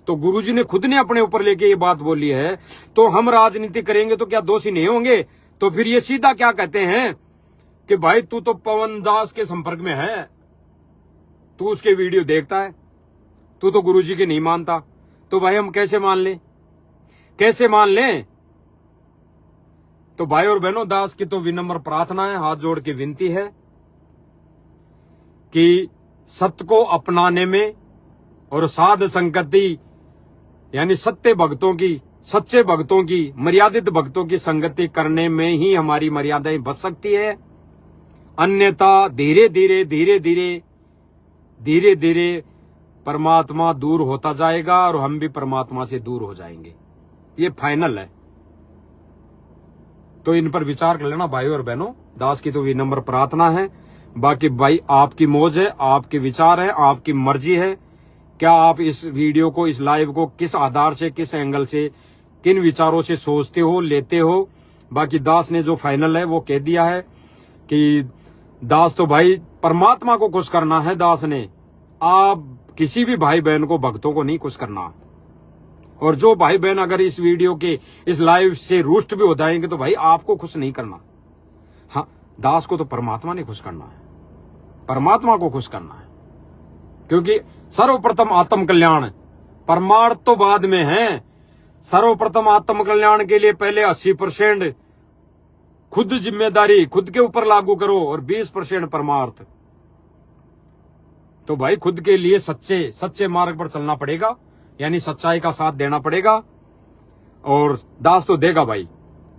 तो गुरुजी ने खुद ने अपने ऊपर लेके ये बात बोली है, तो हम राजनीति करेंगे तो क्या दोषी नहीं होंगे? तो फिर ये सीधा क्या कहते हैं कि भाई तू तो पवन दास के संपर्क में है, तू उसके वीडियो देखता है, तू तो गुरुजी के नहीं मानता। तो भाई हम कैसे मान लें? कैसे मान लें? तो भाई और बहनों, दास की तो विनम्र प्रार्थना है, हाथ जोड़ के विनती है कि सत्य को अपनाने में और साध संगति यानी सत्य भक्तों की, सच्चे भक्तों की, मर्यादित भक्तों की संगति करने में ही हमारी मर्यादाएं बच सकती है। अन्यथा धीरे धीरे धीरे धीरे धीरे धीरे परमात्मा दूर होता जाएगा और हम भी परमात्मा से दूर हो जाएंगे। ये फाइनल है। तो इन पर विचार कर लेना भाई और बहनों। दास की तो विनम्र प्रार्थना है, बाकी भाई आपकी मौज है, आपके विचार है, आपकी मर्जी है। क्या आप इस वीडियो को, इस लाइव को किस आधार से, किस एंगल से, किन विचारों से सोचते हो, लेते हो? बाकी दास ने जो फाइनल है वो कह दिया है कि दास तो भाई परमात्मा को खुश करना है। दास ने, आप किसी भी भाई बहन को, भक्तों को नहीं खुश करना। और जो भाई बहन अगर इस वीडियो के, इस लाइव से रुष्ट भी हो जाएंगे तो भाई आपको खुश नहीं करना। हाँ, दास को तो परमात्मा ने खुश करना है, परमात्मा को खुश करना है, क्योंकि सर्वप्रथम आत्म कल्याण, परमार्थ तो बाद में है। सर्वप्रथम आत्म कल्याण के लिए पहले 80% खुद जिम्मेदारी खुद के ऊपर लागू करो और 20% परमार्थ। तो भाई खुद के लिए सच्चे मार्ग पर चलना पड़ेगा, यानी सच्चाई का साथ देना पड़ेगा। और दास तो देगा भाई।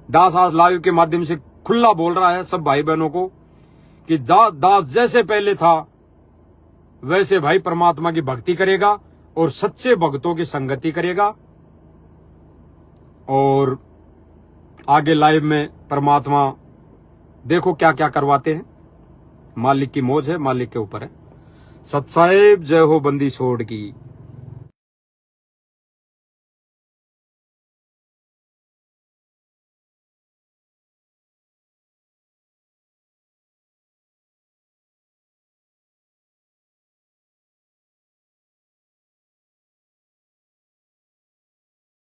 दास आज लाइव के माध्यम से खुला बोल रहा है सब भाई बहनों को कि दास जैसे पहले था वैसे भाई परमात्मा की भक्ति करेगा और सच्चे भक्तों की संगति करेगा। और आगे लाइव में परमात्मा देखो क्या क्या करवाते हैं। मालिक की मौज है, मालिक के ऊपर है। सत साहिब जय हो बंदी छोड़ की।